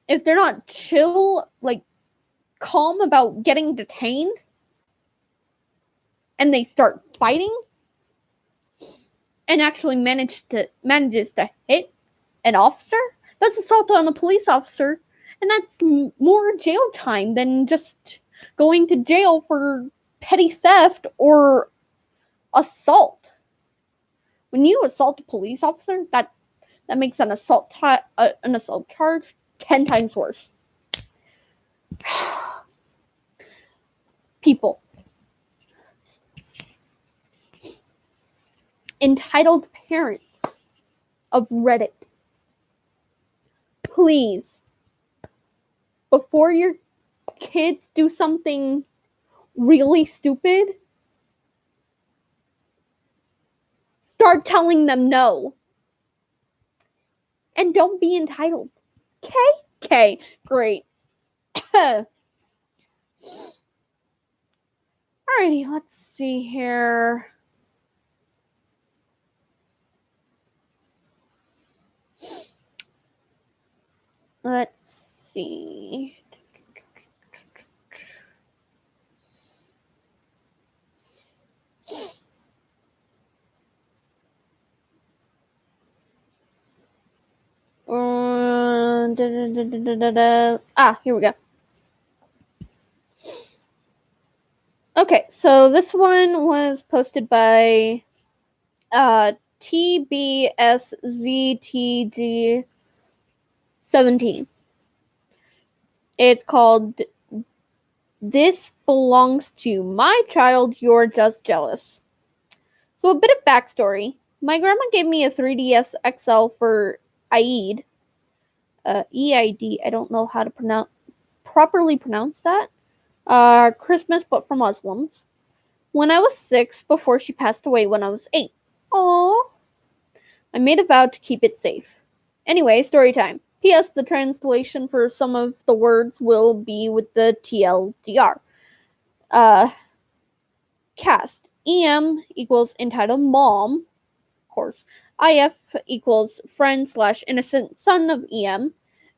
if they're not chill, like, calm about getting detained, and they start fighting, and actually manages to hit an officer, that's assault on a police officer, and that's more jail time than just going to jail for petty theft or assault. When you assault a police officer, that makes an assault charge 10 times worse. People. Entitled parents of Reddit. Please, before your kids do something really stupid, start telling them no. And don't be entitled. Okay, great. Alrighty, let's see here. Let's see. Here we go. Okay, so this one was posted by TBSZTG17. It's called This Belongs to My Child, You're Just Jealous. So a bit of backstory. My grandma gave me a 3DS XL for Eid. EID, I don't know how to properly pronounce that. Christmas, but for Muslims. When I was 6, before she passed away when I was 8. Aww. I made a vow to keep it safe. Anyway, story time. P.S. The translation for some of the words will be with the TLDR. Cast. EM equals entitled mom, of course. IF equals friend/innocent son of EM.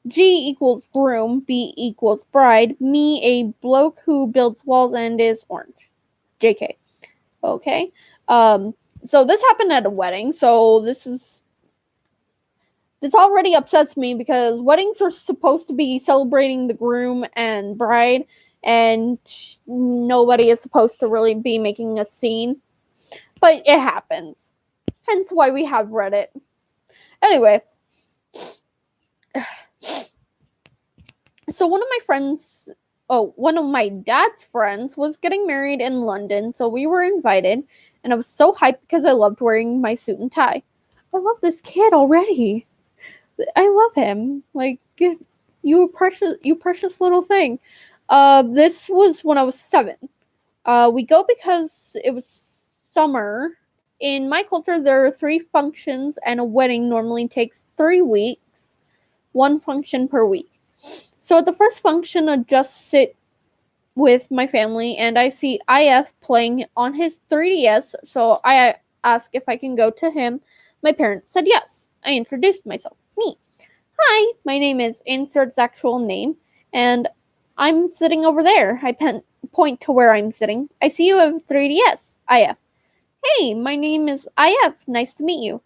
G equals groom. B equals bride. Me, a bloke who builds walls and is orange. JK. Okay. So this happened at a wedding, so this already upsets me because weddings are supposed to be celebrating the groom and bride, and nobody is supposed to really be making a scene. But it happens. Hence why we have Reddit. Anyway. So one of my dad's friends was getting married in London, so we were invited, and I was so hyped because I loved wearing my suit and tie. I love this kid already. I love him. Like, you precious little thing. This was when I was 7. We go because it was summer. In my culture, there are 3 functions, and a wedding normally takes 3 weeks, 1 function per week. So at the first function, I just sit with my family, and I see IF playing on his 3DS, so I asked if I can go to him. My parents said yes. I introduced myself. Me. Hi, my name is insert's actual name, and I'm sitting over there. I point to where I'm sitting. I see you have a 3DS. IF. Hey, my name is IF. Nice to meet you.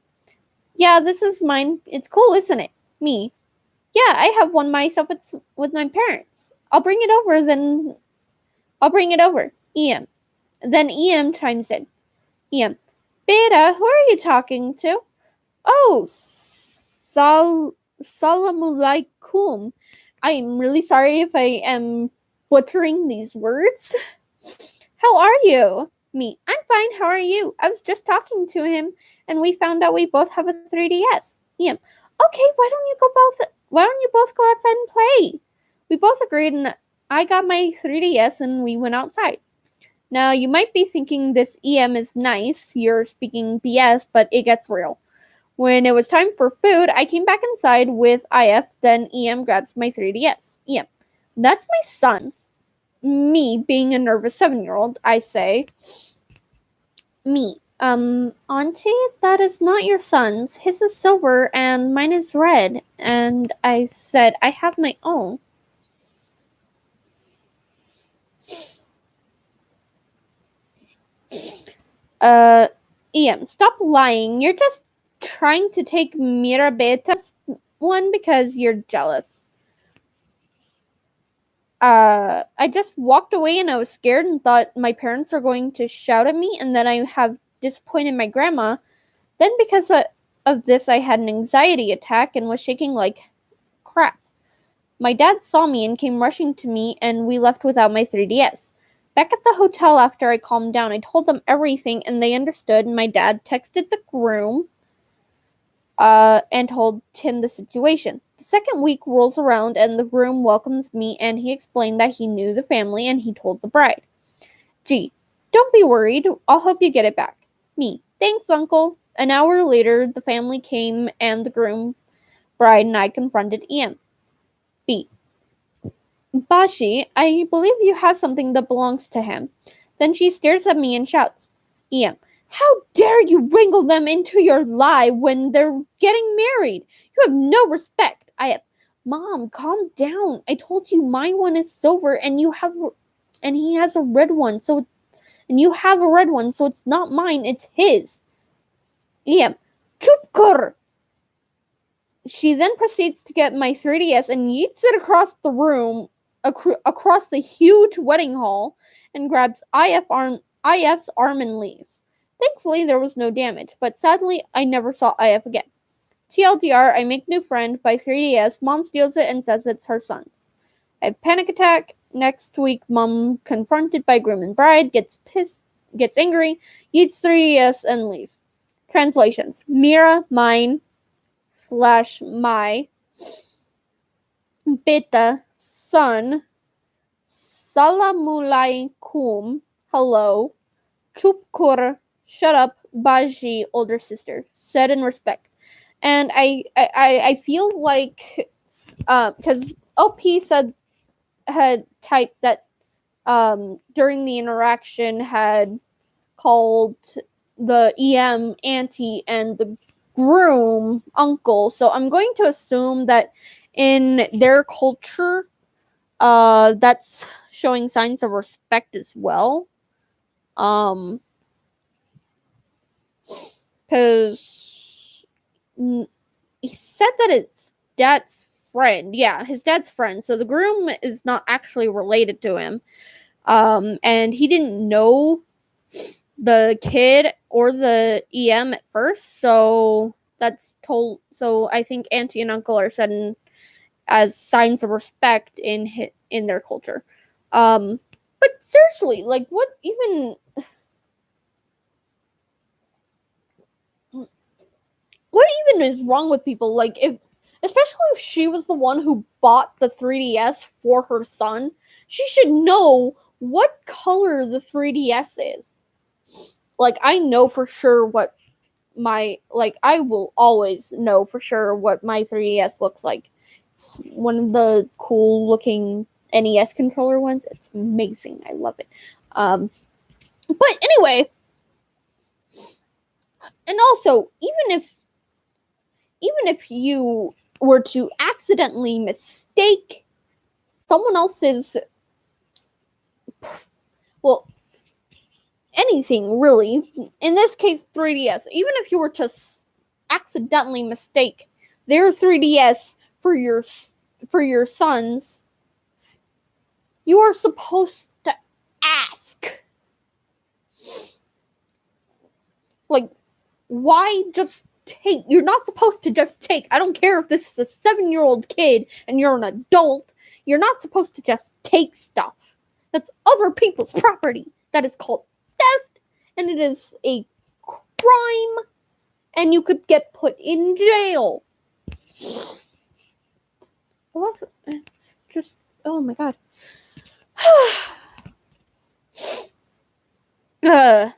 Yeah, this is mine. It's cool, isn't it? Me. Yeah, I have one myself. It's with my parents. I'll bring it over. EM. Then EM chimes in. EM. Beta, who are you talking to? Oh, Salamulaikum. I am really sorry if I am butchering these words. How are you? Me. I'm fine. How are you? I was just talking to him, and we found out we both have a 3DS. EM. Okay, why don't you both go outside and play? We both agreed, and I got my 3DS and we went outside. Now, you might be thinking this EM is nice, you're speaking BS, but it gets real. When it was time for food, I came back inside with IF, then EM grabs my 3DS. EM. That's my son's. Me, being a nervous 7-year-old, I say. Me. Auntie, that is not your son's. His is silver and mine is red. And I said, I have my own. EM, stop lying. You're just trying to take Mirabeta's one because you're jealous. I just walked away and I was scared and thought my parents are going to shout at me and then I have disappointed my grandma. Then because of this, I had an anxiety attack and was shaking like crap. My dad saw me and came rushing to me and we left without my 3DS. Back at the hotel after I calmed down, I told them everything and they understood, and my dad texted the groom and told him the situation. The second week rolls around and the groom welcomes me and he explained that he knew the family and he told the bride. Gee, don't be worried. I'll help you get it back. Me. Thanks, uncle. An hour later, the family came and the groom, bride, and I confronted EM. B. Bashi, I believe you have something that belongs to him. Then she stares at me and shouts. EM. How dare you wrangle them into your lie when they're getting married? You have no respect. I have. Mom, calm down. I told you my one is silver and he has a red one, and you have a red one, so it's not mine, it's his. EM. Chup kar. She then proceeds to get my 3DS and yeets it across the room, across the huge wedding hall, and grabs IF's arm and leaves. Thankfully, there was no damage, but sadly, I never saw IF again. TLDR, I make new friend, by 3DS, mom steals it and says it's her son's. I panic attack. Next week, mom, confronted by groom and bride, gets pissed, gets angry, eats 3DS, and leaves. Translations. Mira, mine, / my, beta, son, salamulaikum, hello, chupkur, shut up, baji, older sister, said in respect. And I feel like, because OP had typed that during the interaction had called the EM auntie and the groom uncle. So I'm going to assume that in their culture, that's showing signs of respect as well. Because he said that it's dad's friend. Yeah, his dad's friend. So the groom is not actually related to him. And he didn't know the kid or the EM at first. So so I think auntie and uncle are said as signs of respect in their culture. But seriously, like, what even is wrong with people? Like, especially if she was the one who bought the 3DS for her son, she should know what color the 3DS is. Like, I know for sure what I will always know for sure what my 3DS looks like. It's one of the cool looking NES controller ones. It's amazing. I love it. But anyway, and also, even if you were to accidentally mistake someone else's, well, anything really, in this case 3DS, even if you were to accidentally mistake their 3DS for your son's, you are supposed to ask. Like, why just take? You're not supposed to just take. I don't care if this is a 7-year-old kid and you're an adult. You're not supposed to just take stuff. That's other people's property. That is called theft, and it is a crime, and you could get put in jail. It's just, oh my god. Let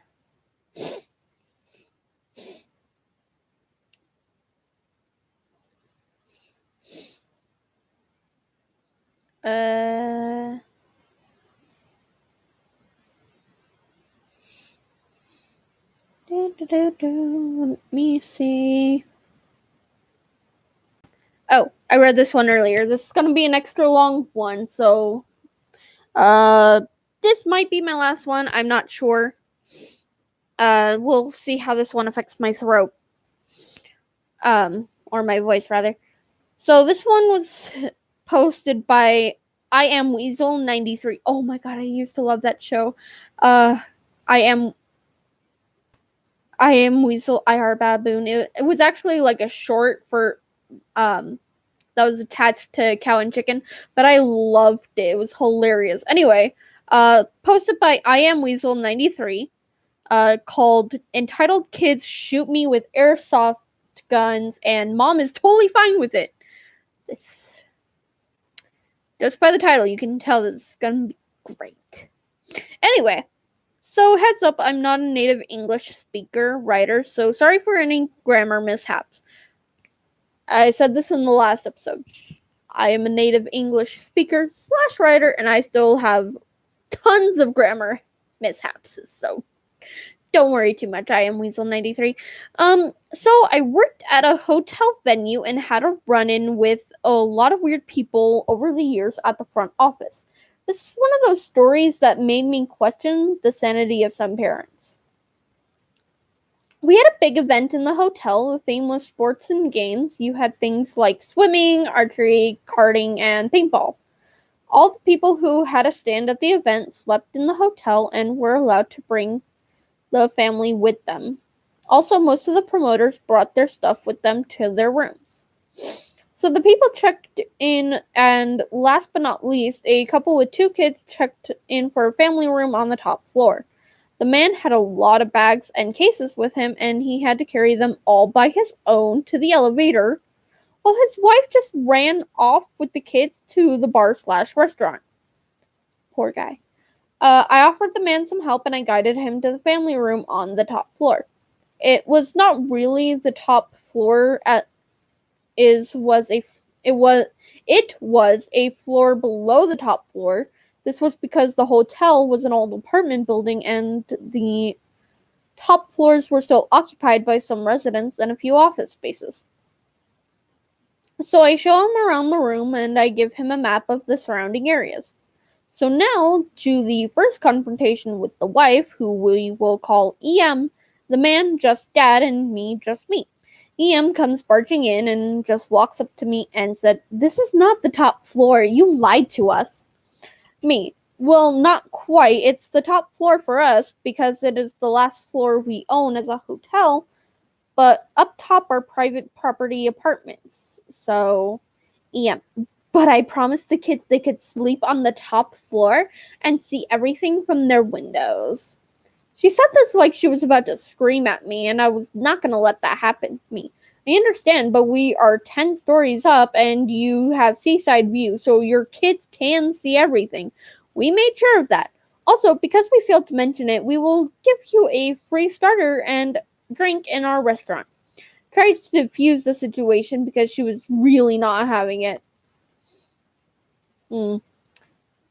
me see. Oh, I read this one earlier. This is gonna be an extra long one, so this might be my last one. I'm not sure. We'll see how this one affects my throat. Or my voice rather. So this one was posted by I Am Weasel 93. Oh my god, I used to love that show. I Am Weasel, I Heart Baboon. It was actually like a short for that was attached to Cow and Chicken, but I loved it. It was hilarious. Anyway, posted by I Am Weasel 93, called entitled Kids Shoot Me with Airsoft Guns and Mom is totally fine with it. This, just by the title, you can tell this is gonna be great. Anyway, so heads up, I'm not a native English speaker, writer, so sorry for any grammar mishaps. I said this in the last episode. I am a native English speaker / writer, and I still have tons of grammar mishaps, so don't worry too much. I Am Weasel 93. So I worked at a hotel venue and had a run-in with a lot of weird people over the years at the front office. This is one of those stories that made me question the sanity of some parents. We had a big event in the hotel. The theme was sports and games. You had things like swimming, archery, karting, and paintball. All the people who had a stand at the event slept in the hotel and were allowed to bring the family with them. Also, most of the promoters brought their stuff with them to their rooms. So the people checked in, and last but not least, a couple with 2 kids checked in for a family room on the top floor. The man had a lot of bags and cases with him, and he had to carry them all by his own to the elevator, while his wife just ran off with the kids to the bar/restaurant. Poor guy. I offered the man some help, and I guided him to the family room on the top floor. It was not really the top floor it was a floor below the top floor. This was because the hotel was an old apartment building and the top floors were still occupied by some residents and a few office spaces. So I show him around the room and I give him a map of the surrounding areas. So now to the first confrontation with the wife, who we will call EM, the man just Dad and me just me. EM comes barging in and just walks up to me and said, "This is not the top floor. You lied to us." Me, "Well, not quite. It's the top floor for us because it is the last floor we own as a hotel, but up top are private property apartments." So, EM, "But I promised the kids they could sleep on the top floor and see everything from their windows." She said this like she was about to scream at me, and I was not going to let that happen to me. I understand, but we are 10 stories up, and you have seaside view, so your kids can see everything. We made sure of that. Also, because we failed to mention it, we will give you a free starter and drink in our restaurant. Tried to defuse the situation because she was really not having it.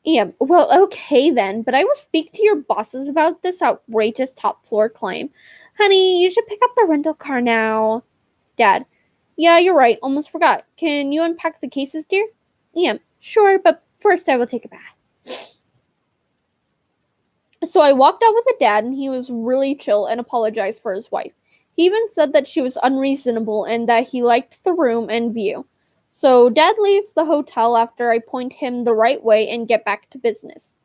Yeah, well, okay then, but I will speak to your bosses about this outrageous top floor claim. Honey, you should pick up the rental car now. Dad, yeah, you're right, almost forgot. Can you unpack the cases, dear? Yeah, sure, but first I will take a bath. So I walked out with the dad, and he was really chill and apologized for his wife. He even said that she was unreasonable and that he liked the room and view. So Dad leaves the hotel after I point him the right way and get back to business.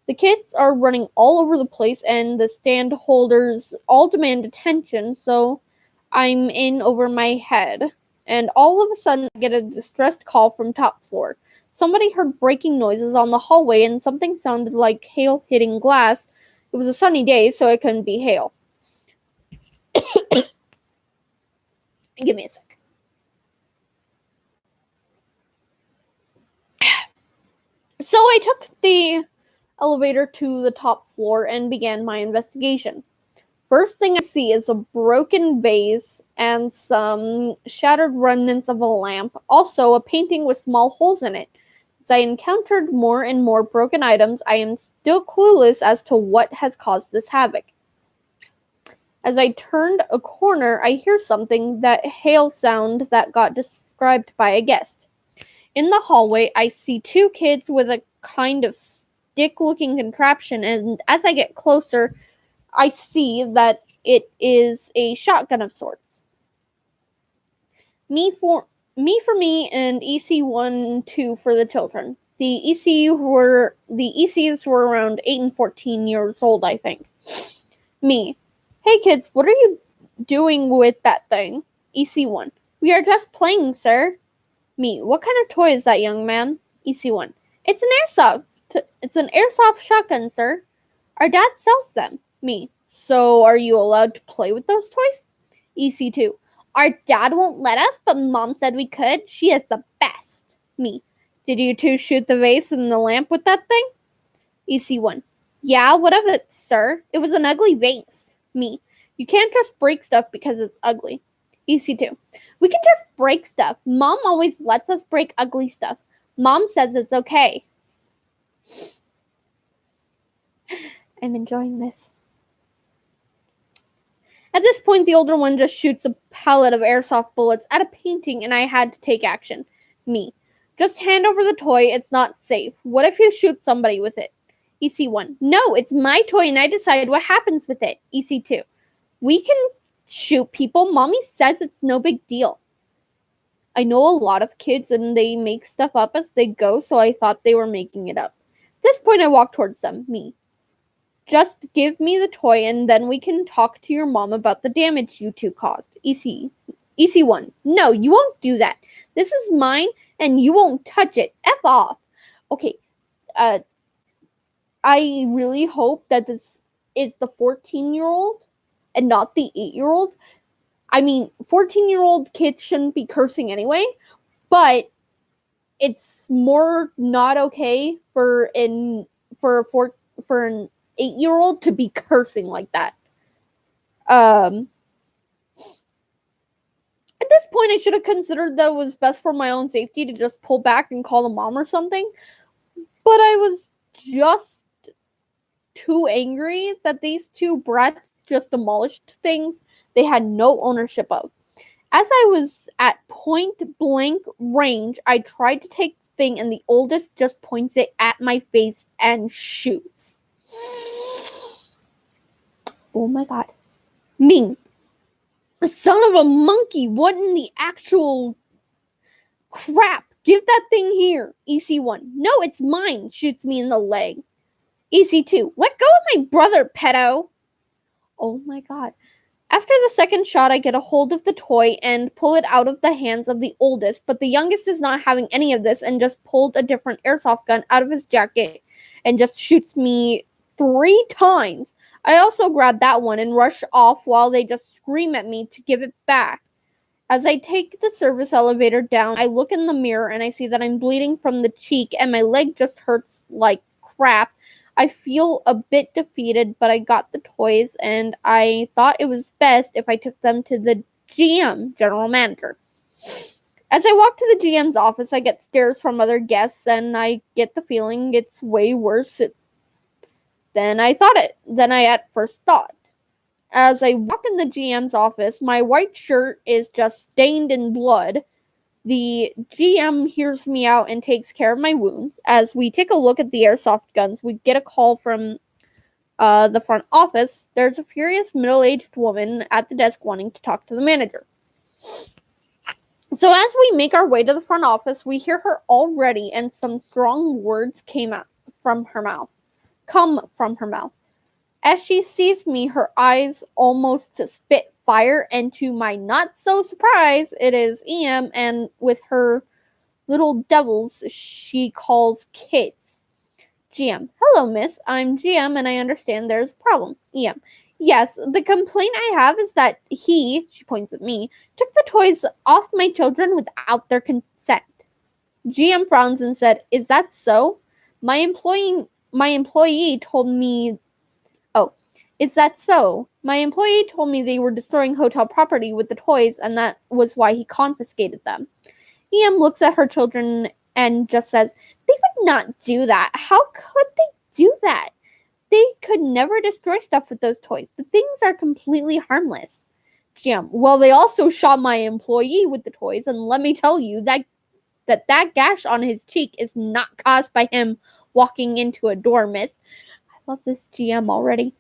The kids are running all over the place and the stand holders all demand attention, so I'm in over my head. And all of a sudden I get a distressed call from top floor. Somebody heard breaking noises on the hallway and something sounded like hail hitting glass. It was a sunny day, so it couldn't be hail. Give me a sec. So I took the elevator to the top floor and began my investigation. First thing I see is a broken vase and some shattered remnants of a lamp, also a painting with small holes in it. As I encountered more and more broken items, I am still clueless as to what has caused this havoc. As I turned a corner, I hear something, that hail sound that got described by a guest. In the hallway, I see 2 kids with a kind of stick-looking contraption, and as I get closer, I see that it is a shotgun of sorts. Me for me, and EC1 and 2 for the children. The ECs were around 8 and 14 years old, I think. Me, "Hey kids, what are you doing with that thing?" EC1, "We are just playing, sir." Me, "What kind of toy is that, young man?" EC1, It's an airsoft shotgun, sir. Our dad sells them." Me, "So are you allowed to play with those toys?" EC2, "Our dad won't let us, but Mom said we could. She is the best." Me, "Did you 2 shoot the vase and the lamp with that thing?" EC1, "Yeah, what of it, sir? It was an ugly vase." Me, "You can't just break stuff because it's ugly." EC2, "We can just break stuff. Mom always lets us break ugly stuff. Mom says it's okay." I'm enjoying this. At this point, the older one just shoots a pellet of airsoft bullets at a painting, and I had to take action. Me, "Just hand over the toy. It's not safe. What if you shoot somebody with it?" EC1, "No, it's my toy, and I decide what happens with it." EC2, "We can shoot people. Mommy says it's no big deal." I know a lot of kids and they make stuff up as they go, so I thought they were making it up. At this point, I walked towards them. Me. Just give me the toy and then we can talk to your mom about the damage you two caused. EC1. No, you won't do that. This is mine and you won't touch it. F off. Okay, I really hope that this is the 14-year-old and not the 8-year-old. I mean, 14-year-old kids shouldn't be cursing anyway, but it's more not okay for an 8-year-old to be cursing like that. At this point, I should have considered that it was best for my own safety to just pull back and call the mom or something. But I was just too angry that these two brats just demolished things they had no ownership of. As I was at point blank range, I tried to take the thing and the oldest just points it at my face and shoots. Oh my god. Ming, son of a monkey, what in the actual crap? Give that thing here. EC1, no, it's mine, shoots me in the leg. EC2, let go of my brother, pedo. Oh my god. After the second shot, I get a hold of the toy and pull it out of the hands of the oldest, but the youngest is not having any of this and just pulled a different airsoft gun out of his jacket and just shoots me 3 times. I also grab that one and rush off while they just scream at me to give it back. As I take the service elevator down, I look in the mirror and I see that I'm bleeding from the cheek and my leg just hurts like crap. I feel a bit defeated, but I got the toys and I thought it was best if I took them to the GM, general manager. As I walk to the GM's office, I get stares from other guests and I get the feeling it's way worse than I at first thought. As I walk in the GM's office, my white shirt is just stained in blood. The GM hears me out and takes care of my wounds. As we take a look at the airsoft guns, we get a call from the front office. There's a furious middle-aged woman at the desk wanting to talk to the manager. So as we make our way to the front office, we hear her already, and some strong words come from her mouth. As she sees me, her eyes almost spit fire, and to my not so surprise, it is EM, and with her little devils she calls kids. GM, hello miss, I'm GM and I understand there's a problem. EM, yes, the complaint I have is that he, she points at me, took the toys off my children without their consent. GM frowns and said, is that so? My employee told me Is that so? My employee told me they were destroying hotel property with the toys, and that was why he confiscated them. EM looks at her children and just says, they would not do that. How could they do that? They could never destroy stuff with those toys. The things are completely harmless. GM, well, they also shot my employee with the toys, and let me tell you that gash on his cheek is not caused by him walking into a door, miss. I love this GM already.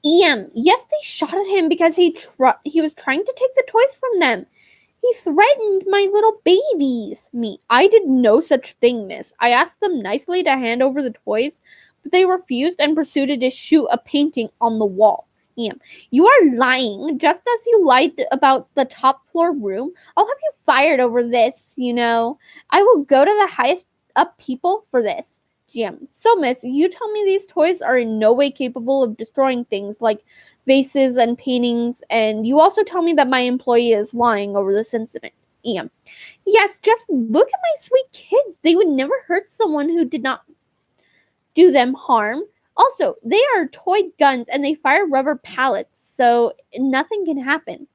EM, yes, they shot at him because he was trying to take the toys from them. He threatened my little babies. Me, I did no such thing, miss. I asked them nicely to hand over the toys, but they refused and proceeded to shoot a painting on the wall. EM, you are lying, just as you lied about the top floor room. I'll have you fired over this, you know. I will go to the highest up people for this. GM, so miss, you tell me these toys are in no way capable of destroying things like vases and paintings, and you also tell me that my employee is lying over this incident. EM, yes, just look at my sweet kids. They would never hurt someone who did not do them harm. Also, they are toy guns and they fire rubber pellets, so nothing can happen.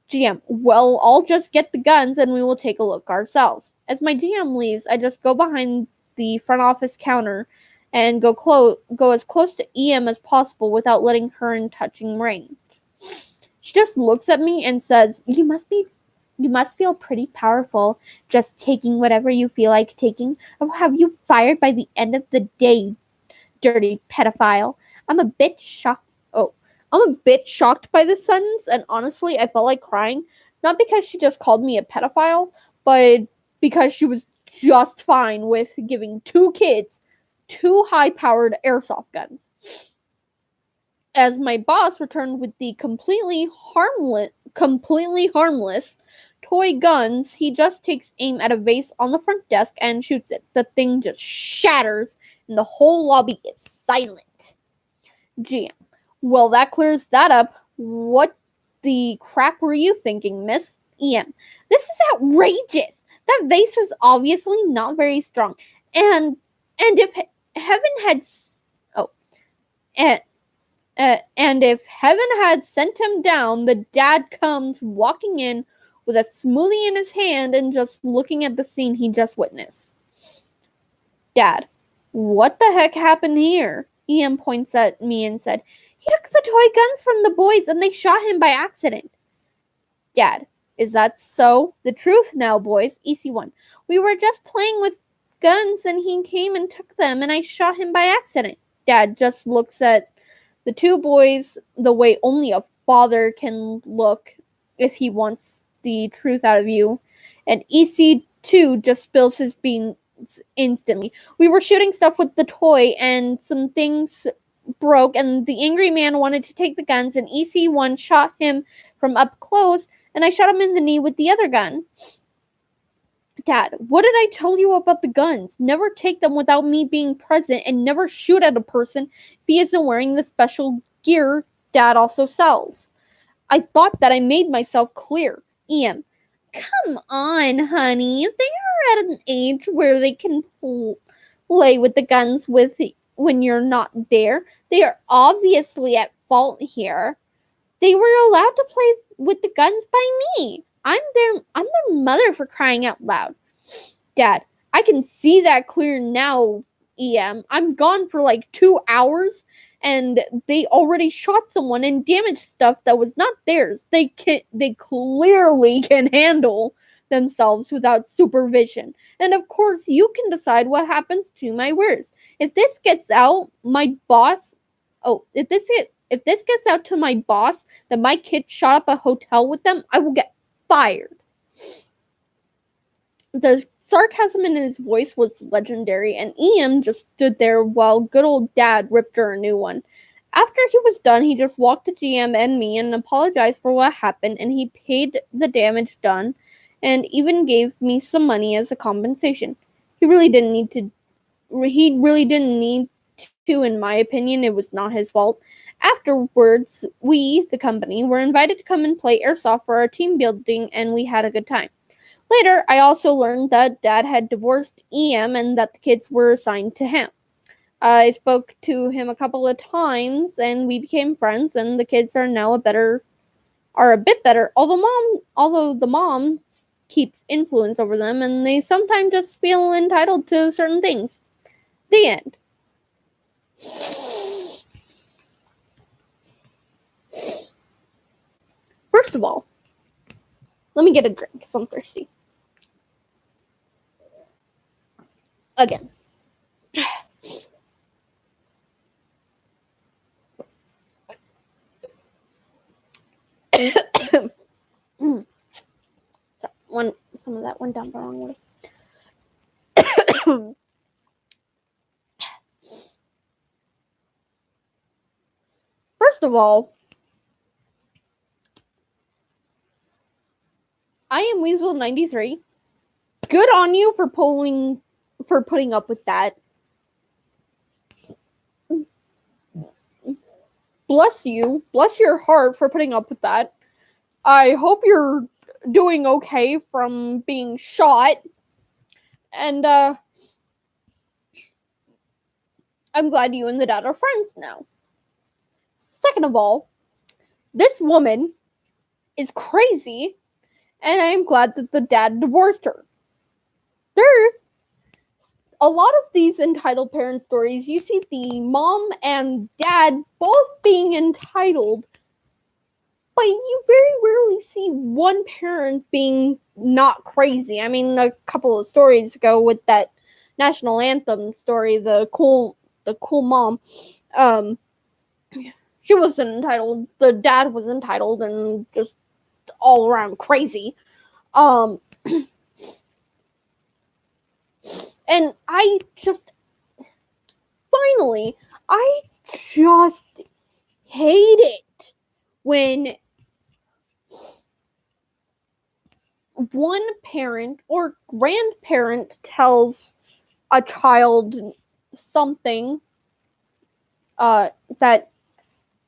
GM, well, I'll just get the guns and we will take a look ourselves. As my GM leaves, I just go behind the front office counter and go as close to EM as possible without letting her in touching range. She just looks at me and says, you must feel pretty powerful just taking whatever you feel like taking. I will have you fired by the end of the day, dirty pedophile. I'm a bit shocked by this sentence, and honestly, I felt like crying. Not because she just called me a pedophile, but because she was just fine with giving 2 kids 2 high-powered airsoft guns. As my boss returned with the completely harmless toy guns, he just takes aim at a vase on the front desk and shoots it. The thing just shatters and the whole lobby is silent. GM. Well, that clears that up. What the crap were you thinking, miss? EM. This is outrageous. That vase was obviously not very strong. And if heaven had and and if heaven had sent him down, the dad comes walking in with a smoothie in his hand and just looking at the scene he just witnessed. Dad, what the heck happened here? EM points at me and said, he took the toy guns from the boys and they shot him by accident. Dad, is that so? The truth now, boys. EC1. We were just playing with guns and he came and took them and I shot him by accident. Dad just looks at the 2 boys the way only a father can look if he wants the truth out of you. And EC2 just spills his beans instantly. We were shooting stuff with the toy and some things broke and the angry man wanted to take the guns and EC1 shot him from up close and I shot him in the knee with the other gun. Dad, what did I tell you about the guns? Never take them without me being present and never shoot at a person if he isn't wearing the special gear Dad also sells. I thought that I made myself clear. EM. Come on, honey. They are at an age where they can play with the guns when you're not there. They are obviously at fault here. They were allowed to play with the guns by me. I'm their mother, for crying out loud. Dad, I can see that clear now, EM. I'm gone for like 2 hours and they already shot someone and damaged stuff that was not theirs. They clearly can handle themselves without supervision. And of course, you can decide what happens to my words. If this gets out, if this gets out to my boss that my kid shot up a hotel with them, I will get fired. The sarcasm in his voice was legendary, and EM just stood there while good old Dad ripped her a new one. After he was done, he just walked to GM and me and apologized for what happened, and he paid the damage done, and even gave me some money as a compensation. He really didn't need to, in my opinion. It was not his fault. Afterwards, we, the company, were invited to come and play airsoft for our team building, and we had a good time. Later, I also learned that Dad had divorced EM and that the kids were assigned to him. I spoke to him a couple of times, and we became friends, and the kids are now a bit better, although the mom keeps influence over them, and they sometimes just feel entitled to certain things. The end. First of all, let me get a drink because I'm thirsty. Again. Some of that went down the wrong way. First of all, I am Weasel93. Good on you for putting up with that. Bless you. Bless your heart for putting up with that. I hope you're doing okay from being shot. And I'm glad you and the dad are friends now. Second of all, this woman is crazy, and I am glad that the dad divorced her. A lot of these entitled parent stories, you see the mom and dad both being entitled, but you very rarely see one parent being not crazy. I mean, a couple of stories ago with that national anthem story, the cool mom, she wasn't entitled. The dad was entitled and just all around crazy. And I just hate it when one parent or grandparent tells a child something that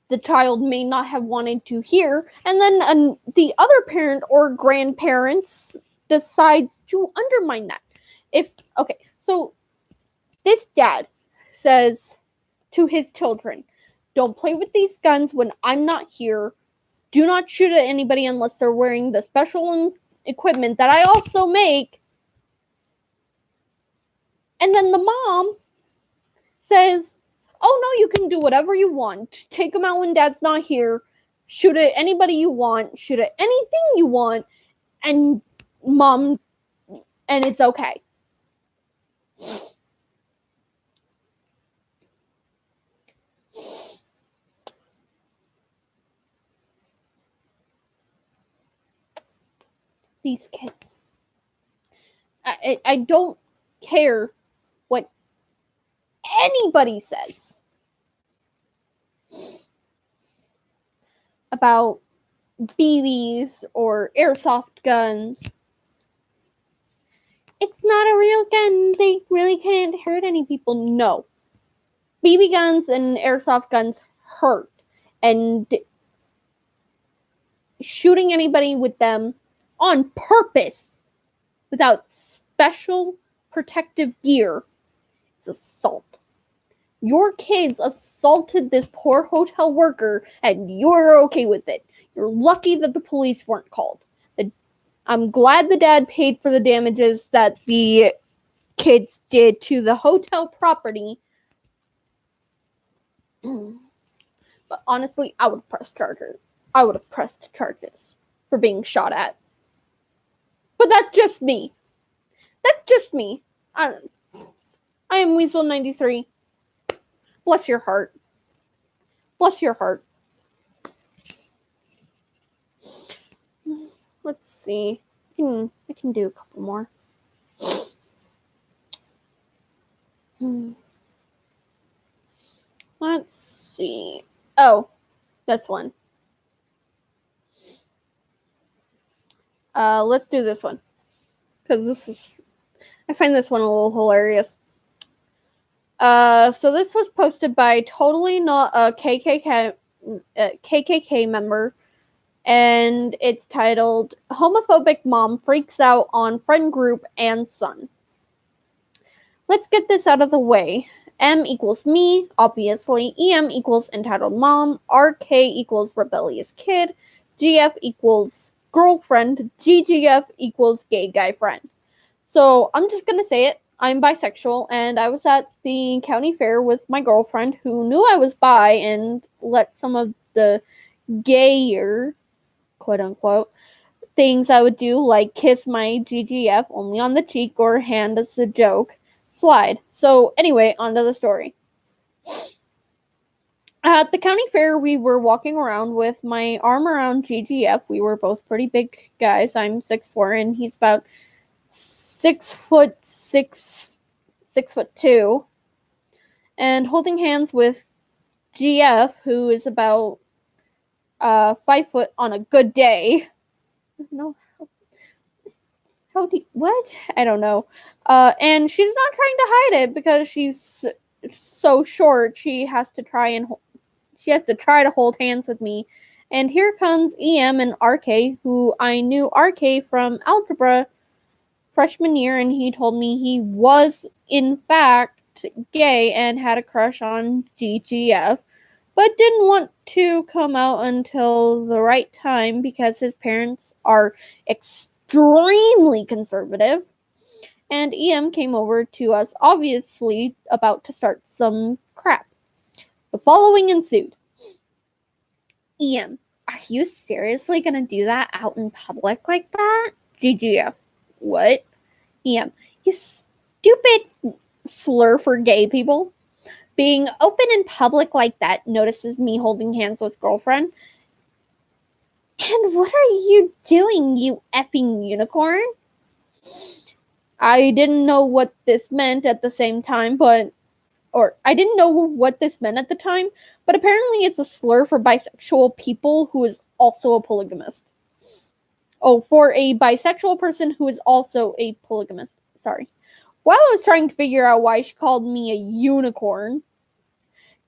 the child may not have wanted to hear, and then the other parent or grandparents decides to undermine that. So this dad says to his children, don't play with these guns when I'm not here. Do not shoot at anybody unless they're wearing the special equipment that I also make. And then the mom says, oh no, you can do whatever you want. Take them out when dad's not here. Shoot at anybody you want. Shoot at anything you want. And it's okay. These kids. I don't care what anybody says about BBs or airsoft guns. It's not a real gun. They really can't hurt any people. No. BB guns and airsoft guns hurt. And shooting anybody with them on purpose without special protective gear is assault. Your kids assaulted this poor hotel worker and you're okay with it. You're lucky that the police weren't called. I'm glad the dad paid for the damages that the kids did to the hotel property. But honestly, I would have pressed charges. I would have pressed charges for being shot at. But that's just me. I am Weasel93. Bless your heart. Bless your heart. Let's see. I can do a couple more. Let's see. Oh, this one. Let's do this one. Because I find this one a little hilarious. So this was posted by totally not a KKK member. And it's titled, Homophobic Mom Freaks Out on Friend Group and Son. Let's get this out of the way. M equals me, obviously. EM equals entitled mom. RK equals rebellious kid. GF equals girlfriend. GGF equals gay guy friend. So I'm just going to say it. I'm bisexual, and I was at the county fair with my girlfriend who knew I was bi and let some of the gayer, quote unquote, things I would do, like kiss my GGF only on the cheek or hand as a joke, slide. So anyway, on to the story. At the county fair, we were walking around with my arm around GGF. We were both pretty big guys. I'm 6'4", and he's about 6'2", and holding hands with GF, who is about 5 foot on a good day. No, what? I don't know. And she's not trying to hide it because she's so short. She has to try to hold hands with me. And here comes EM and RK, who I knew RK from algebra freshman year, and he told me he was in fact gay and had a crush on GGF, but didn't want to come out until the right time because his parents are extremely conservative. And EM came over to us, obviously about to start some crap. The following ensued. EM, are you seriously gonna do that out in public like that? GGF, what? EM, you stupid slur for gay people. Being open in public like that, notices me holding hands with girlfriend. And what are you doing, you effing unicorn? I didn't know what this meant at the same time, I didn't know what this meant at the time, but apparently it's a slur for bisexual people who is also a polygamist. Oh, for a bisexual person who is also a polygamist. Sorry. While I was trying to figure out why she called me a unicorn,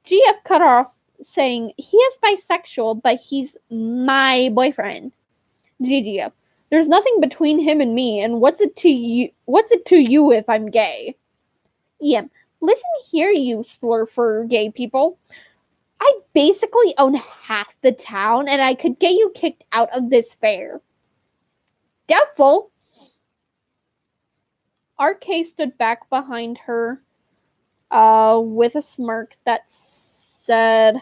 GF cut her off saying, he is bisexual, but he's my boyfriend. GGF. There's nothing between him and me, and what's it to you if I'm gay? EM. Listen here, you slur for gay people. I basically own half the town, and I could get you kicked out of this fair. Doubtful. RK stood back behind her with a smirk that said,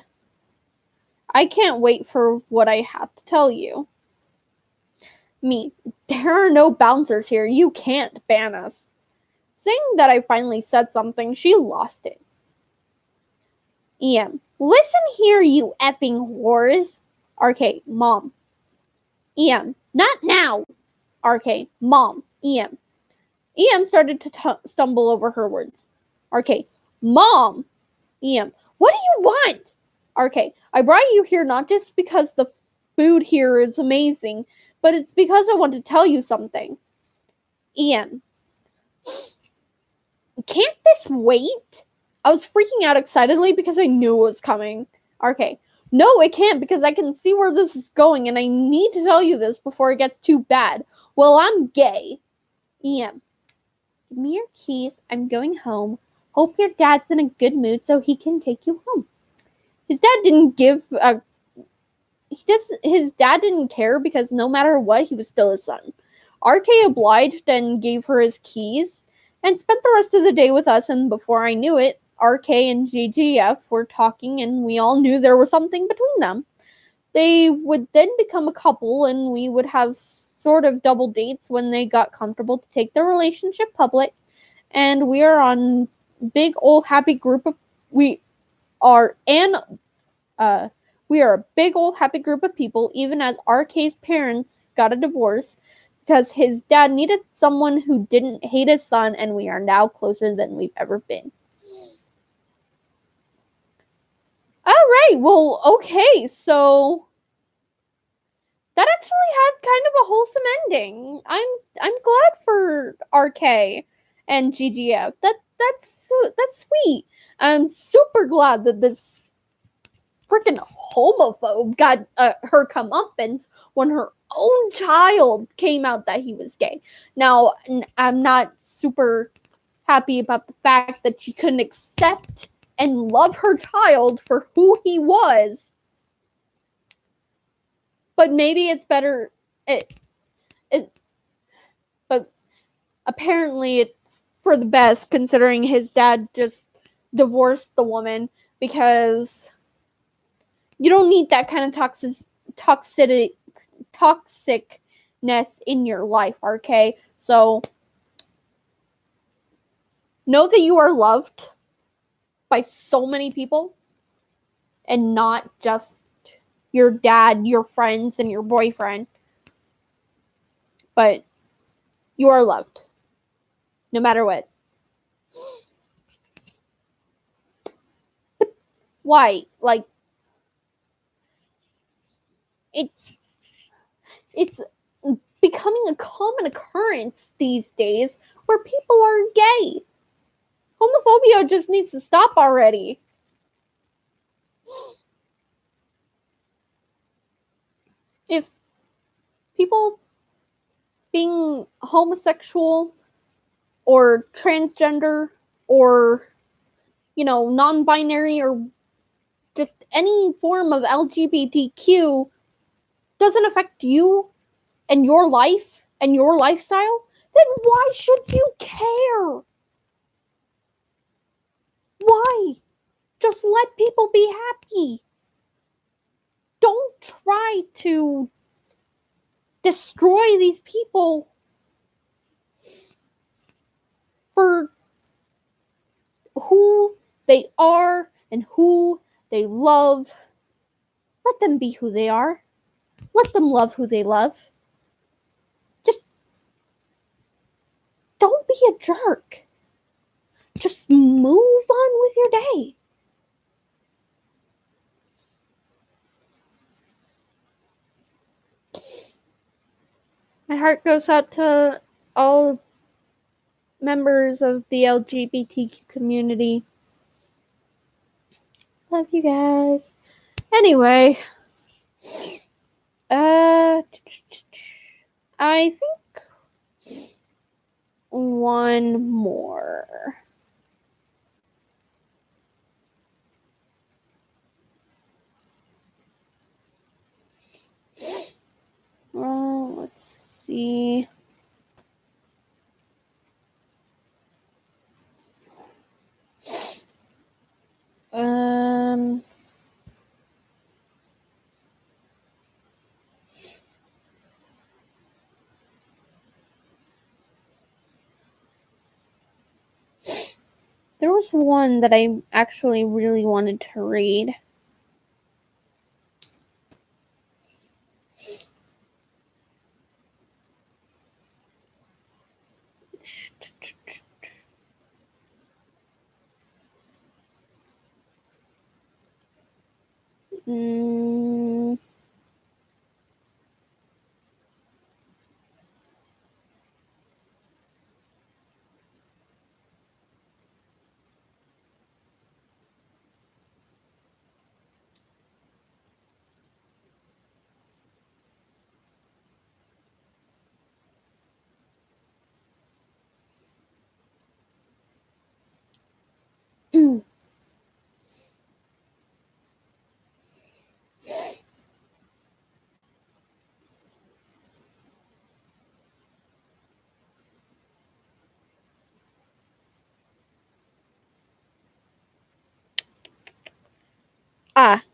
I can't wait for what I have to tell you. Me, there are no bouncers here. You can't ban us. Seeing that I finally said something, she lost it. EM, listen here, you effing whores. RK, mom. EM, not now. RK, mom. EM. EM started to stumble over her words. RK, mom. EM, what do you want? RK, I brought you here not just because the food here is amazing, but it's because I want to tell you something. EM, can't this wait? I was freaking out excitedly because I knew it was coming. RK, no, it can't because I can see where this is going and I need to tell you this before it gets too bad. Well, I'm gay. EM, give me your keys. I'm going home. Hope your dad's in a good mood so he can take you home. His dad didn't his dad didn't care because no matter what, he was still his son. RK obliged and gave her his keys and spent the rest of the day with us, and before I knew it, RK and GGF were talking and we all knew there was something between them. They would then become a couple and we would have sort of double dates when they got comfortable to take their relationship public, and we are on big old happy group of we are a big old happy group of people, even as RK's parents got a divorce because his dad needed someone who didn't hate his son, and we are now closer than we've ever been. Alright, well, okay, so that actually had kind of a wholesome ending. I'm glad for RK and GGF. That's sweet. I'm super glad that this freaking homophobe got her comeuppance when her own child came out that he was gay. Now, I'm not super happy about the fact that she couldn't accept and love her child for who he was. But maybe it's better. But apparently it's for the best, considering his dad just divorced the woman, because you don't need that kind of toxicness in your life, RK. So know that you are loved by so many people and not just your dad, your friends, and your boyfriend. But you are loved no matter what. But why? Like, it's becoming a common occurrence these days where people are gay. Homophobia just needs to stop already. If people being homosexual or transgender or, non-binary or just any form of LGBTQ doesn't affect you and your life and your lifestyle, then why should you care? Why? Just let people be happy. Don't try to destroy these people for who they are and who they love. Let them be who they are. Let them love who they love. Just don't be a jerk. Just move on with your day. My heart goes out to all members of the LGBTQ community. Love you guys. Anyway, I think one more. Let's see. There was one that I actually really wanted to read.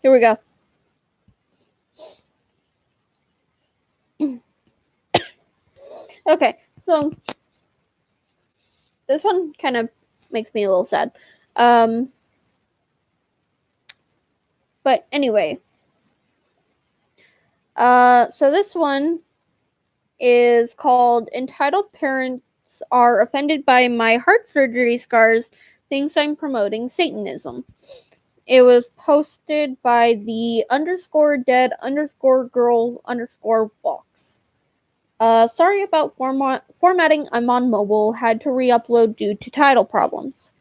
Here we go. Okay, so this one kind of makes me a little sad. But anyway, so this one is called Entitled Parents Are Offended by My Heart Surgery Scars, Thinks I'm Promoting Satanism. It was posted by the _dead_girl_box. Sorry about formatting. I'm on mobile. Had to re-upload due to title problems.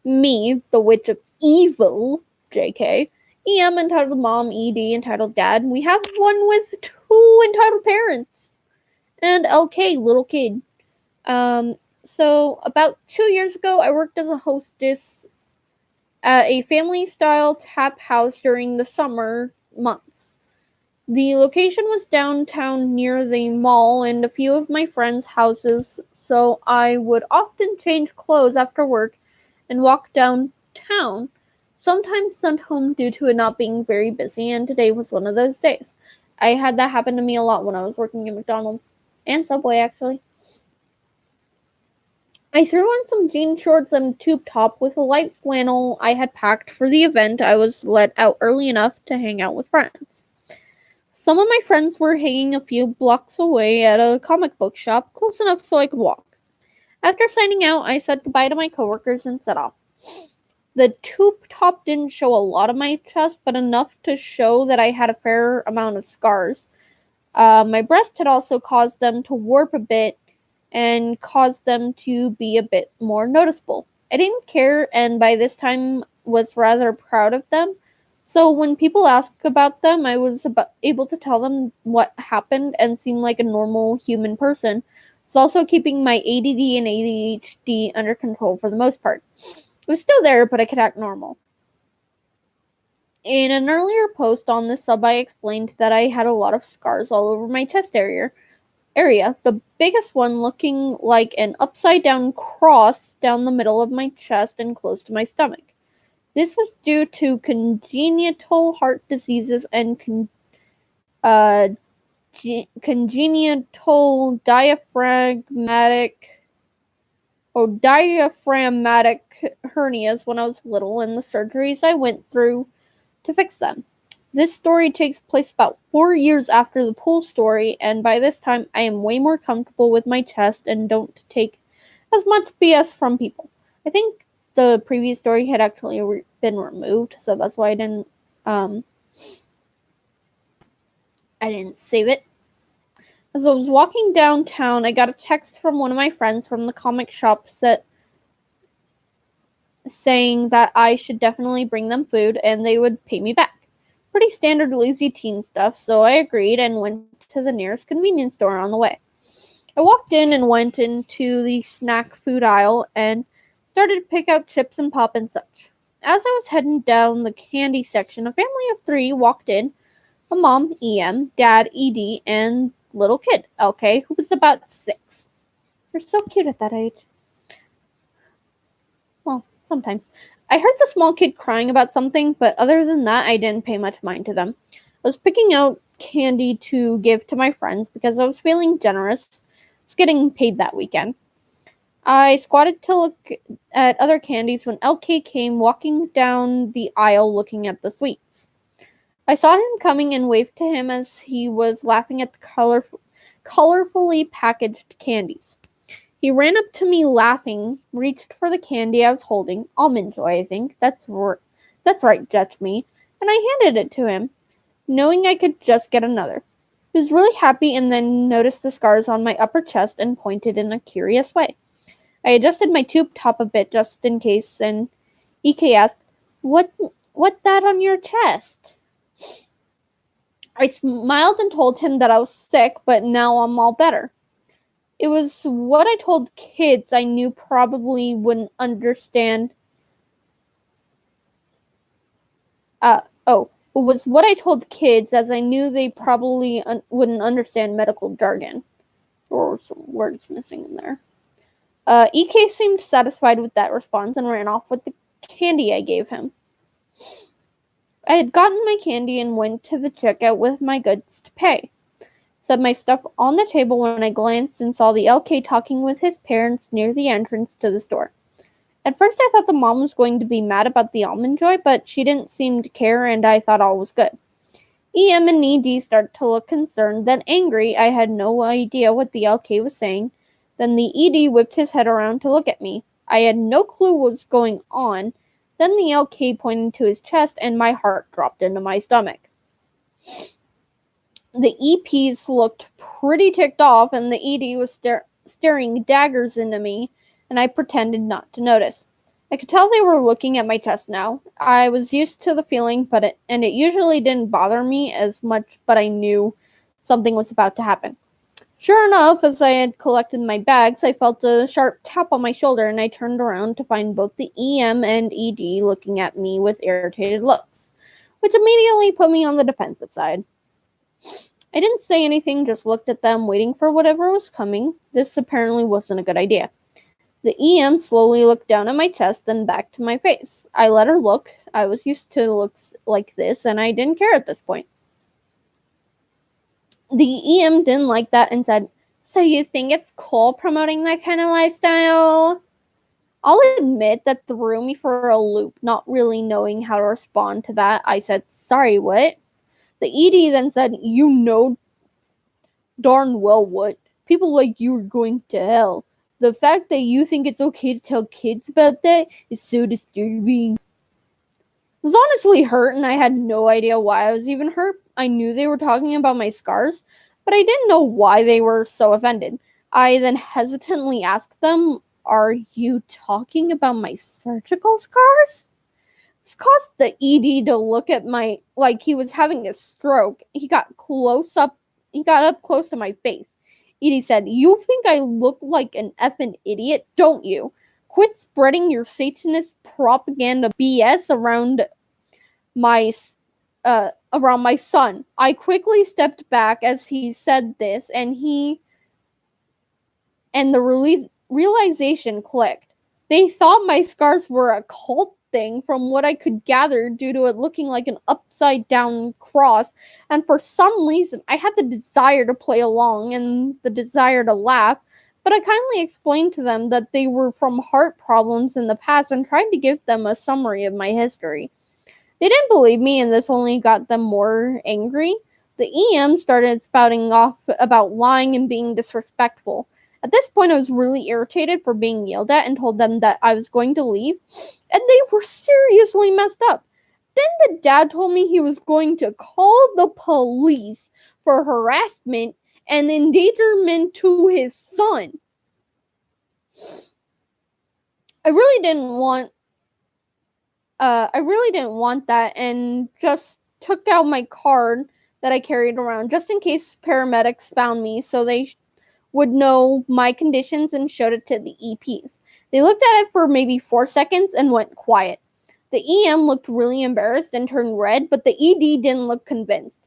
Me, the Witch of Evil, JK. EM, entitled mom. ED, entitled dad. We have one with 2 entitled parents. And LK, little kid. So about 2 years ago, I worked as a hostess at a family-style tap house during the summer months. The location was downtown near the mall and a few of my friends' houses, so I would often change clothes after work and walk downtown, sometimes sent home due to it not being very busy, and today was one of those days. I had that happen to me a lot when I was working at McDonald's and Subway, actually. I threw on some jean shorts and a tube top with a light flannel I had packed for the event. I was let out early enough to hang out with friends. Some of my friends were hanging a few blocks away at a comic book shop, close enough so I could walk. After signing out, I said goodbye to my coworkers and set off. The tube top didn't show a lot of my chest, but enough to show that I had a fair amount of scars. My breast had also caused them to warp a bit and caused them to be a bit more noticeable. I didn't care, and by this time was rather proud of them. So when people asked about them, I was able to tell them what happened and seem like a normal human person. I was also keeping my ADD and ADHD under control for the most part. It was still there, but I could act normal. In an earlier post on this sub, I explained that I had a lot of scars all over my chest area, the biggest one looking like an upside-down cross down the middle of my chest and close to my stomach. This was due to congenital heart diseases and congenital diaphragmatic hernias when I was little, and the surgeries I went through to fix them. This story takes place about 4 years after the pool story, and by this time I am way more comfortable with my chest and don't take as much BS from people. I think the previous story had actually been removed, so that's why um I didn't save it. As I was walking downtown, I got a text from one of my friends from the comic shop saying that I should definitely bring them food and they would pay me back. Pretty standard lazy teen stuff, so I agreed and went to the nearest convenience store on the way. I walked in and went into the snack food aisle and started to pick out chips and pop and such. As I was heading down the candy section, a family of 3 walked in: a mom, EM, dad, ED, and little kid, LK, who was about 6. They're so cute at that age. Well, sometimes. I heard the small kid crying about something, but other than that, I didn't pay much mind to them. I was picking out candy to give to my friends because I was feeling generous. I was getting paid that weekend. I squatted to look at other candies when LK came walking down the aisle looking at the sweets. I saw him coming and waved to him as he was laughing at the colorfully packaged candies. He ran up to me laughing, reached for the candy I was holding, Almond Joy, I think. That's right, judge me. And I handed it to him, knowing I could just get another. He was really happy and then noticed the scars on my upper chest and pointed in a curious way. I adjusted my tube top a bit just in case, and EK asked, What that on your chest? I smiled and told him that I was sick, but now I'm all better. It was what I told kids I knew probably wouldn't understand. It was what I told kids as I knew they probably wouldn't understand medical jargon. Or some words missing in there. EK seemed satisfied with that response and ran off with the candy I gave him. I had gotten my candy and went to the checkout with my goods to pay. Set my stuff on the table when I glanced and saw the LK talking with his parents near the entrance to the store. At first I thought the mom was going to be mad about the Almond Joy, but she didn't seem to care and I thought all was good. EM and ED started to look concerned, then angry. I had no idea what the LK was saying. Then the ED whipped his head around to look at me. I had no clue what was going on. Then the LK pointed to his chest and my heart dropped into my stomach. The EPs looked pretty ticked off and the ED was staring daggers into me, and I pretended not to notice. I could tell they were looking at my chest now. I was used to the feeling, and it usually didn't bother me as much, but I knew something was about to happen. Sure enough, as I had collected my bags, I felt a sharp tap on my shoulder, and I turned around to find both the EM and ED looking at me with irritated looks, which immediately put me on the defensive side. I didn't say anything, just looked at them, waiting for whatever was coming. This apparently wasn't a good idea. The EM slowly looked down at my chest, then back to my face. I let her look. I was used to looks like this, and I didn't care at this point. The EM didn't like that and said, "So you think it's cool promoting that kind of lifestyle?" I'll admit that threw me for a loop, not really knowing how to respond to that. I said, "Sorry, what?" The ED then said, "You know darn well what. People like you are going to hell. The fact that you think it's okay to tell kids about that is so disturbing." I was honestly hurt, and I had no idea why I was even hurt. I knew they were talking about my scars, but I didn't know why they were so offended. I then hesitantly asked them, "Are you talking about my surgical scars?" This caused the ED to look at my like he was having a stroke. He got up close to my face. Edie said, "You think I look like an effing idiot, don't you? Quit spreading your Satanist propaganda BS around my son." I quickly stepped back as he said this, and the realization clicked. They thought my scars were a cult thing from what I could gather due to it looking like an upside down cross, and for some reason I had the desire to play along and the desire to laugh, but I kindly explained to them that they were from heart problems in the past and tried to give them a summary of my history. They didn't believe me, and this only got them more angry. The EM started spouting off about lying and being disrespectful. At this point, I was really irritated for being yelled at and told them that I was going to leave, and they were seriously messed up. Then the dad told me he was going to call the police for harassment and endangerment to his son. I really didn't want that, and just took out my card that I carried around just in case paramedics found me, so they would know my conditions, and showed it to the EPs. They looked at it for maybe 4 seconds and went quiet. The EM looked really embarrassed and turned red, but the ED didn't look convinced.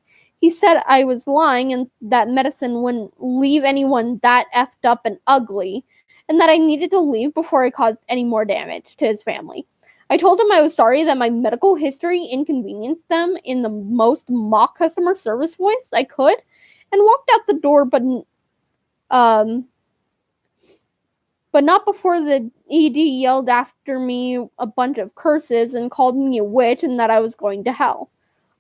He said I was lying and that medicine wouldn't leave anyone that effed up and ugly, and that I needed to leave before I caused any more damage to his family. I told him I was sorry that my medical history inconvenienced them in the most mock customer service voice I could, and walked out the door, but not before the ED yelled after me a bunch of curses and called me a witch and that I was going to hell.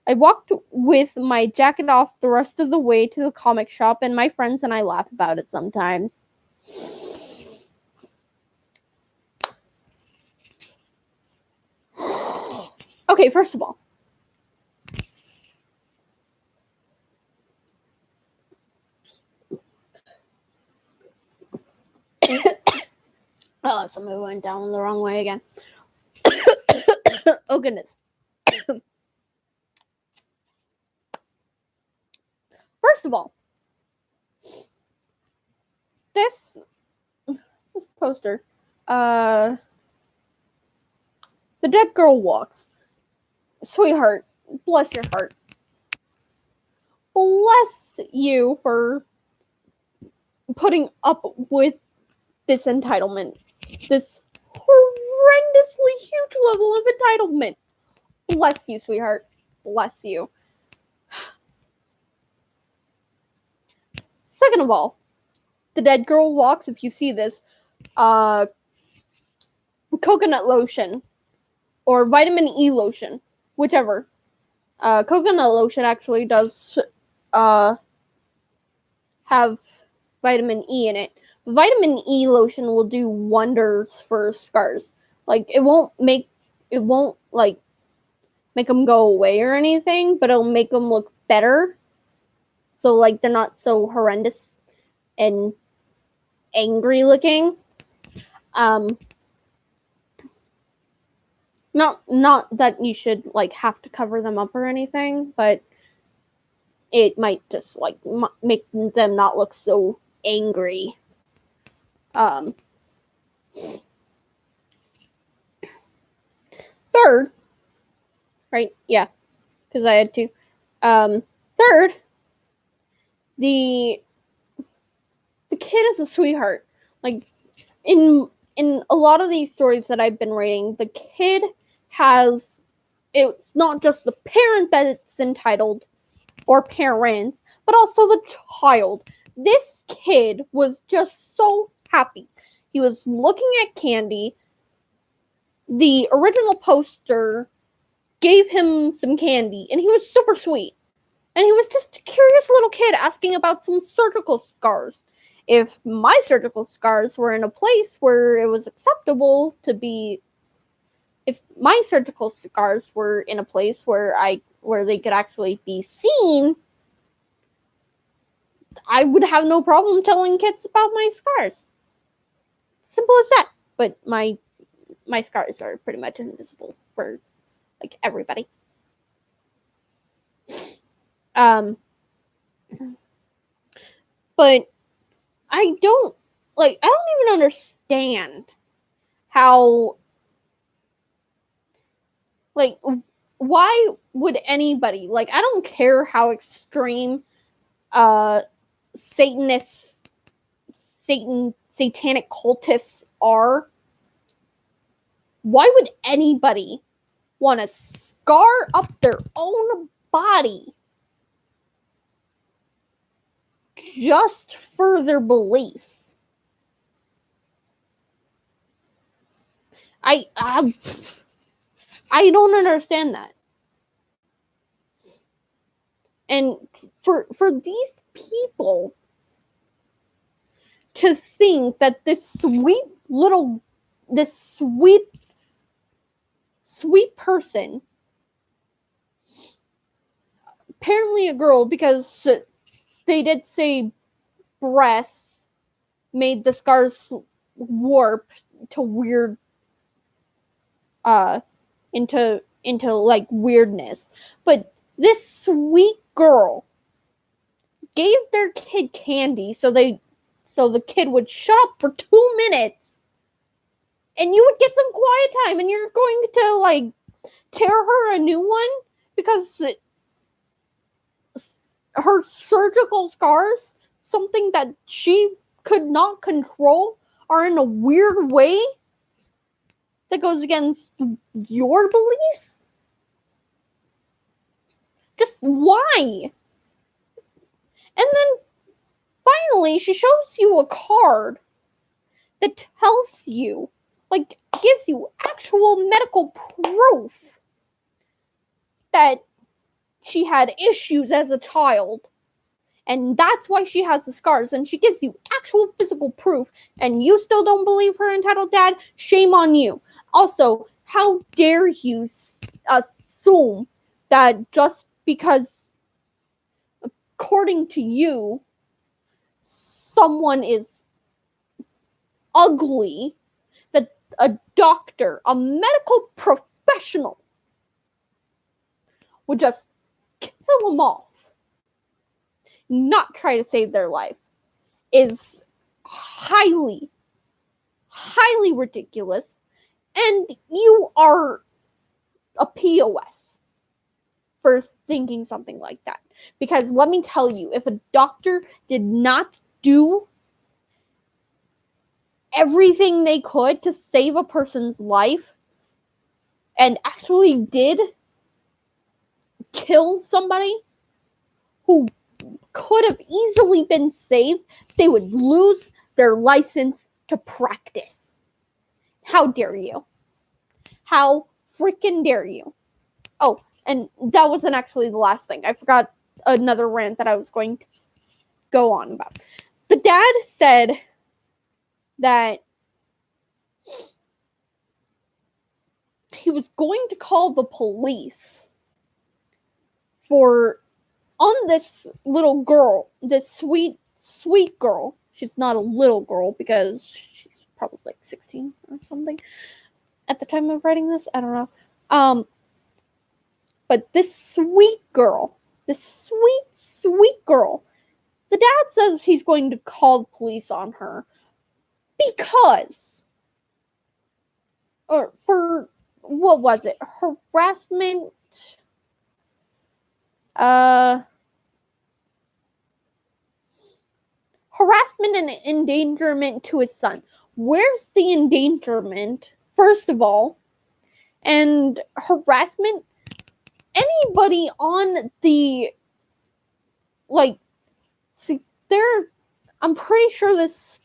I walked with my jacket off the rest of the way to the comic shop, and my friends and I laugh about it sometimes. Okay, first of all, oh, somebody went down the wrong way again. Oh, goodness. First of all, this poster, the dead girl walks. Sweetheart, bless your heart. Bless you for putting up with this entitlement. This horrendously huge level of entitlement. Bless you, sweetheart. Bless you. Second of all, the dead girl walks, if you see this, coconut lotion or vitamin E lotion, whichever. Coconut lotion actually does have vitamin E in it. Vitamin E lotion will do wonders for scars. Like, it won't make them go away or anything, but it'll make them look better. So, like, they're not so horrendous and angry looking. Not that you should, like, have to cover them up or anything, but it might just, like, make them not look so angry. Third, right? Yeah, because I had to. Third, the kid is a sweetheart. Like, in a lot of these stories that I've been reading, the kid has, it's not just the parent that's entitled, or parents, but also the child. This kid was just so happy. He was looking at candy. The original poster gave him some candy, and he was super sweet. And he was just a curious little kid asking about some surgical scars. If my surgical scars were in a place where it was acceptable to be, if my surgical scars were in a place where they could actually be seen, I would have no problem telling kids about my scars. Simple as that. But my scars are pretty much invisible for, like, everybody. But I don't even understand how, like, why would anybody, like, I don't care how extreme satanic cultists are. Why would anybody want to scar up their own body just for their beliefs? I don't understand that. And for these people to think that this sweet person, apparently a girl, because they did say breasts, made the scars warp to weird, into like weirdness. But this sweet girl gave their kid candy so the kid would shut up for 2 minutes, and you would get some quiet time, and you're going to like tear her a new one because her surgical scars, something that she could not control, are in a weird way that goes against your beliefs? Just why? And then finally, she shows you a card that tells you, like, gives you actual medical proof that she had issues as a child. And that's why she has the scars. And she gives you actual physical proof. And you still don't believe her entitled dad? Shame on you. Also, how dare you assume that just because, according to you, someone is ugly, that a doctor, a medical professional, would just kill them off, not try to save their life, is highly, highly ridiculous. And you are a POS for thinking something like that. Because let me tell you, if a doctor did not do everything they could to save a person's life and actually did kill somebody who could have easily been saved, they would lose their license to practice. How dare you? How freaking dare you? Oh, and that wasn't actually the last thing. I forgot another rant that I was going to go on about. The dad said that he was going to call the police on this little girl, this sweet, sweet girl. She's not a little girl because she's probably like 16 or something at the time of writing this. I don't know. But this sweet girl, this sweet, sweet girl, the dad says he's going to call the police on her because, or for, what was it? Harassment, harassment and endangerment to his son. Where's the endangerment, first of all? And harassment? Anybody on the, like, see, I'm pretty sure this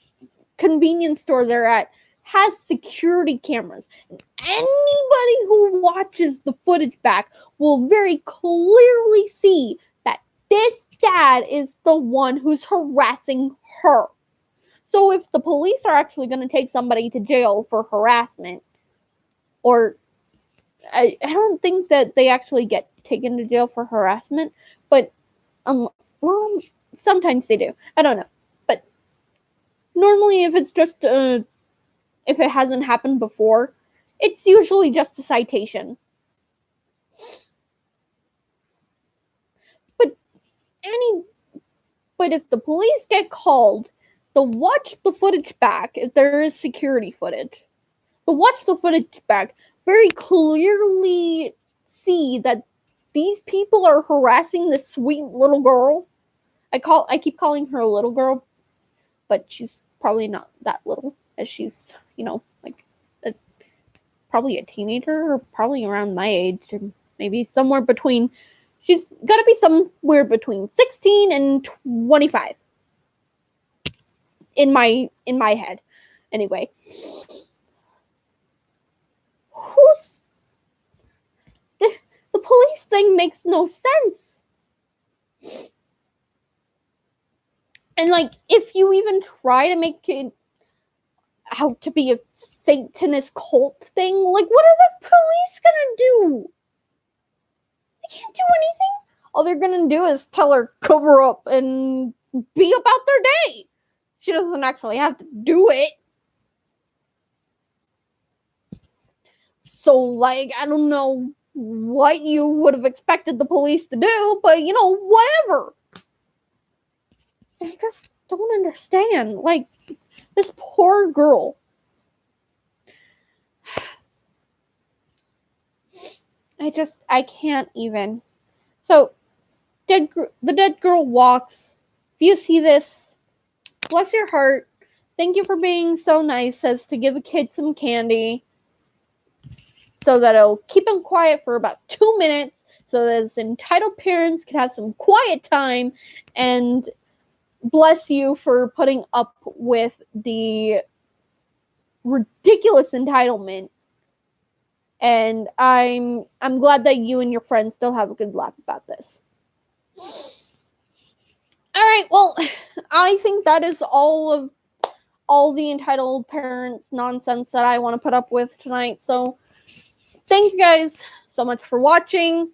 convenience store they're at has security cameras. And anybody who watches the footage back will very clearly see that this dad is the one who's harassing her. So if the police are actually going to take somebody to jail for harassment, or I don't think that they actually get taken to jail for harassment, but well, sometimes they do. I don't know. But normally if it's just if it hasn't happened before, it's usually just a citation. But if the police get called, they'll watch the footage back if there is security footage. They'll watch the footage back, very clearly see that these people are harassing this sweet little girl. I keep calling her a little girl, but she's probably not that little, as she's, like probably a teenager, or probably around my age, and maybe somewhere between. She's got to be somewhere between 16 and 25 in my head. Anyway, who's the police thing makes no sense. And, like, if you even try to make it out to be a Satanist cult thing, like, what are the police gonna do? They can't do anything. All they're gonna do is tell her, cover up and be about their day. She doesn't actually have to do it. So, like, I don't know what you would have expected the police to do, but, whatever. I just don't understand. Like, this poor girl. I can't even. So, the dead girl walks. If you see this, bless your heart. Thank you for being so nice as to give a kid some candy so that it'll keep him quiet for about 2 minutes so that his entitled parents can have some quiet time, and bless you for putting up with the ridiculous entitlement. And I'm glad that you and your friends still have a good laugh about this. All right, well, I think that is all the entitled parents nonsense that I want to put up with tonight. So thank you guys so much for watching.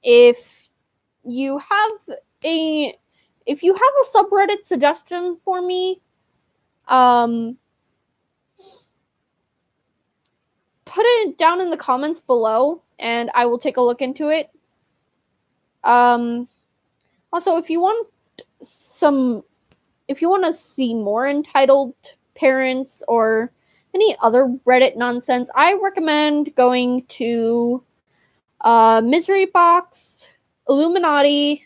If you have a subreddit suggestion for me, put it down in the comments below and I will take a look into it. Also, if you want to see more entitled parents or any other Reddit nonsense, I recommend going to Misery Box, Illuminati,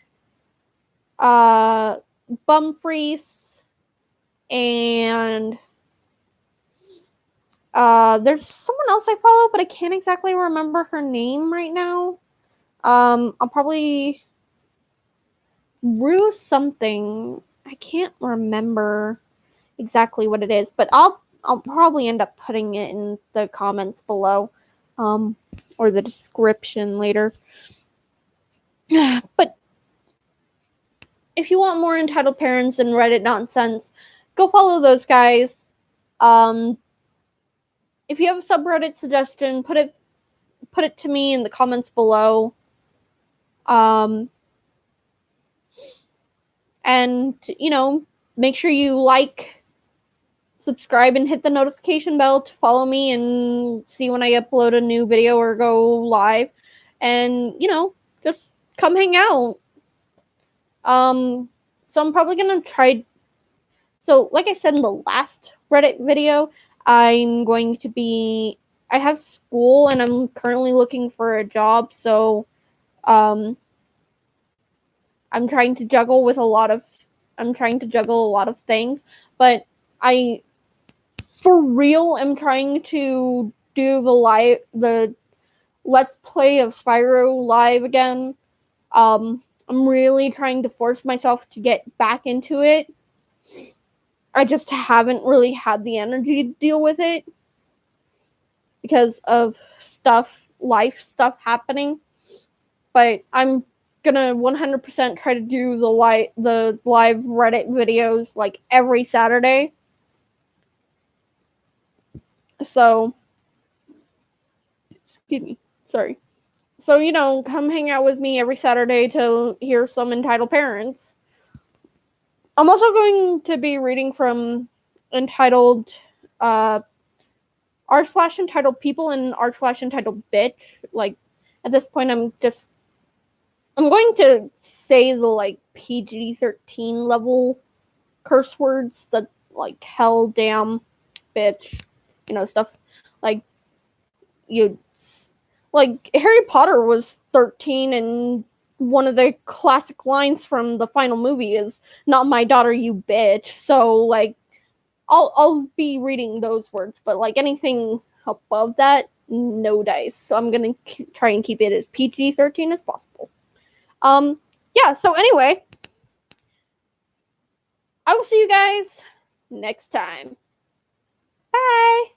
Bumfreeze, and there's someone else I follow, but I can't exactly remember her name right now. I'll probably Rue something. I can't remember exactly what it is, but I'll probably end up putting it in the comments below, or the description later. But if you want more entitled parents and Reddit nonsense, go follow those guys. If you have a subreddit suggestion, put it to me in the comments below. And, make sure you like, subscribe, and hit the notification bell to follow me and see when I upload a new video or go live. And, just come hang out. So I'm probably going to try. So, like I said in the last Reddit video, I have school and I'm currently looking for a job. So, I'm trying to juggle a lot of things, but I, for real, am trying to do the Let's Play of Spyro live again. I'm really trying to force myself to get back into it. I just haven't really had the energy to deal with it because of life stuff happening. But I'm gonna 100% try to do the live Reddit videos like every Saturday. So, excuse me, sorry. So, come hang out with me every Saturday to hear some entitled parents. I'm also going to be reading from entitled r/entitled people and r/entitled bitch. Like, at this point, I'm going to say the, like, PG-13 level curse words that, like, hell, damn, bitch, stuff. Like, Harry Potter was 13, and one of the classic lines from the final movie is, "Not my daughter, you bitch." So, like, I'll be reading those words, but, like, anything above that, no dice. So I'm gonna try and keep it as PG-13 as possible. Yeah, so anyway, I will see you guys next time. Bye!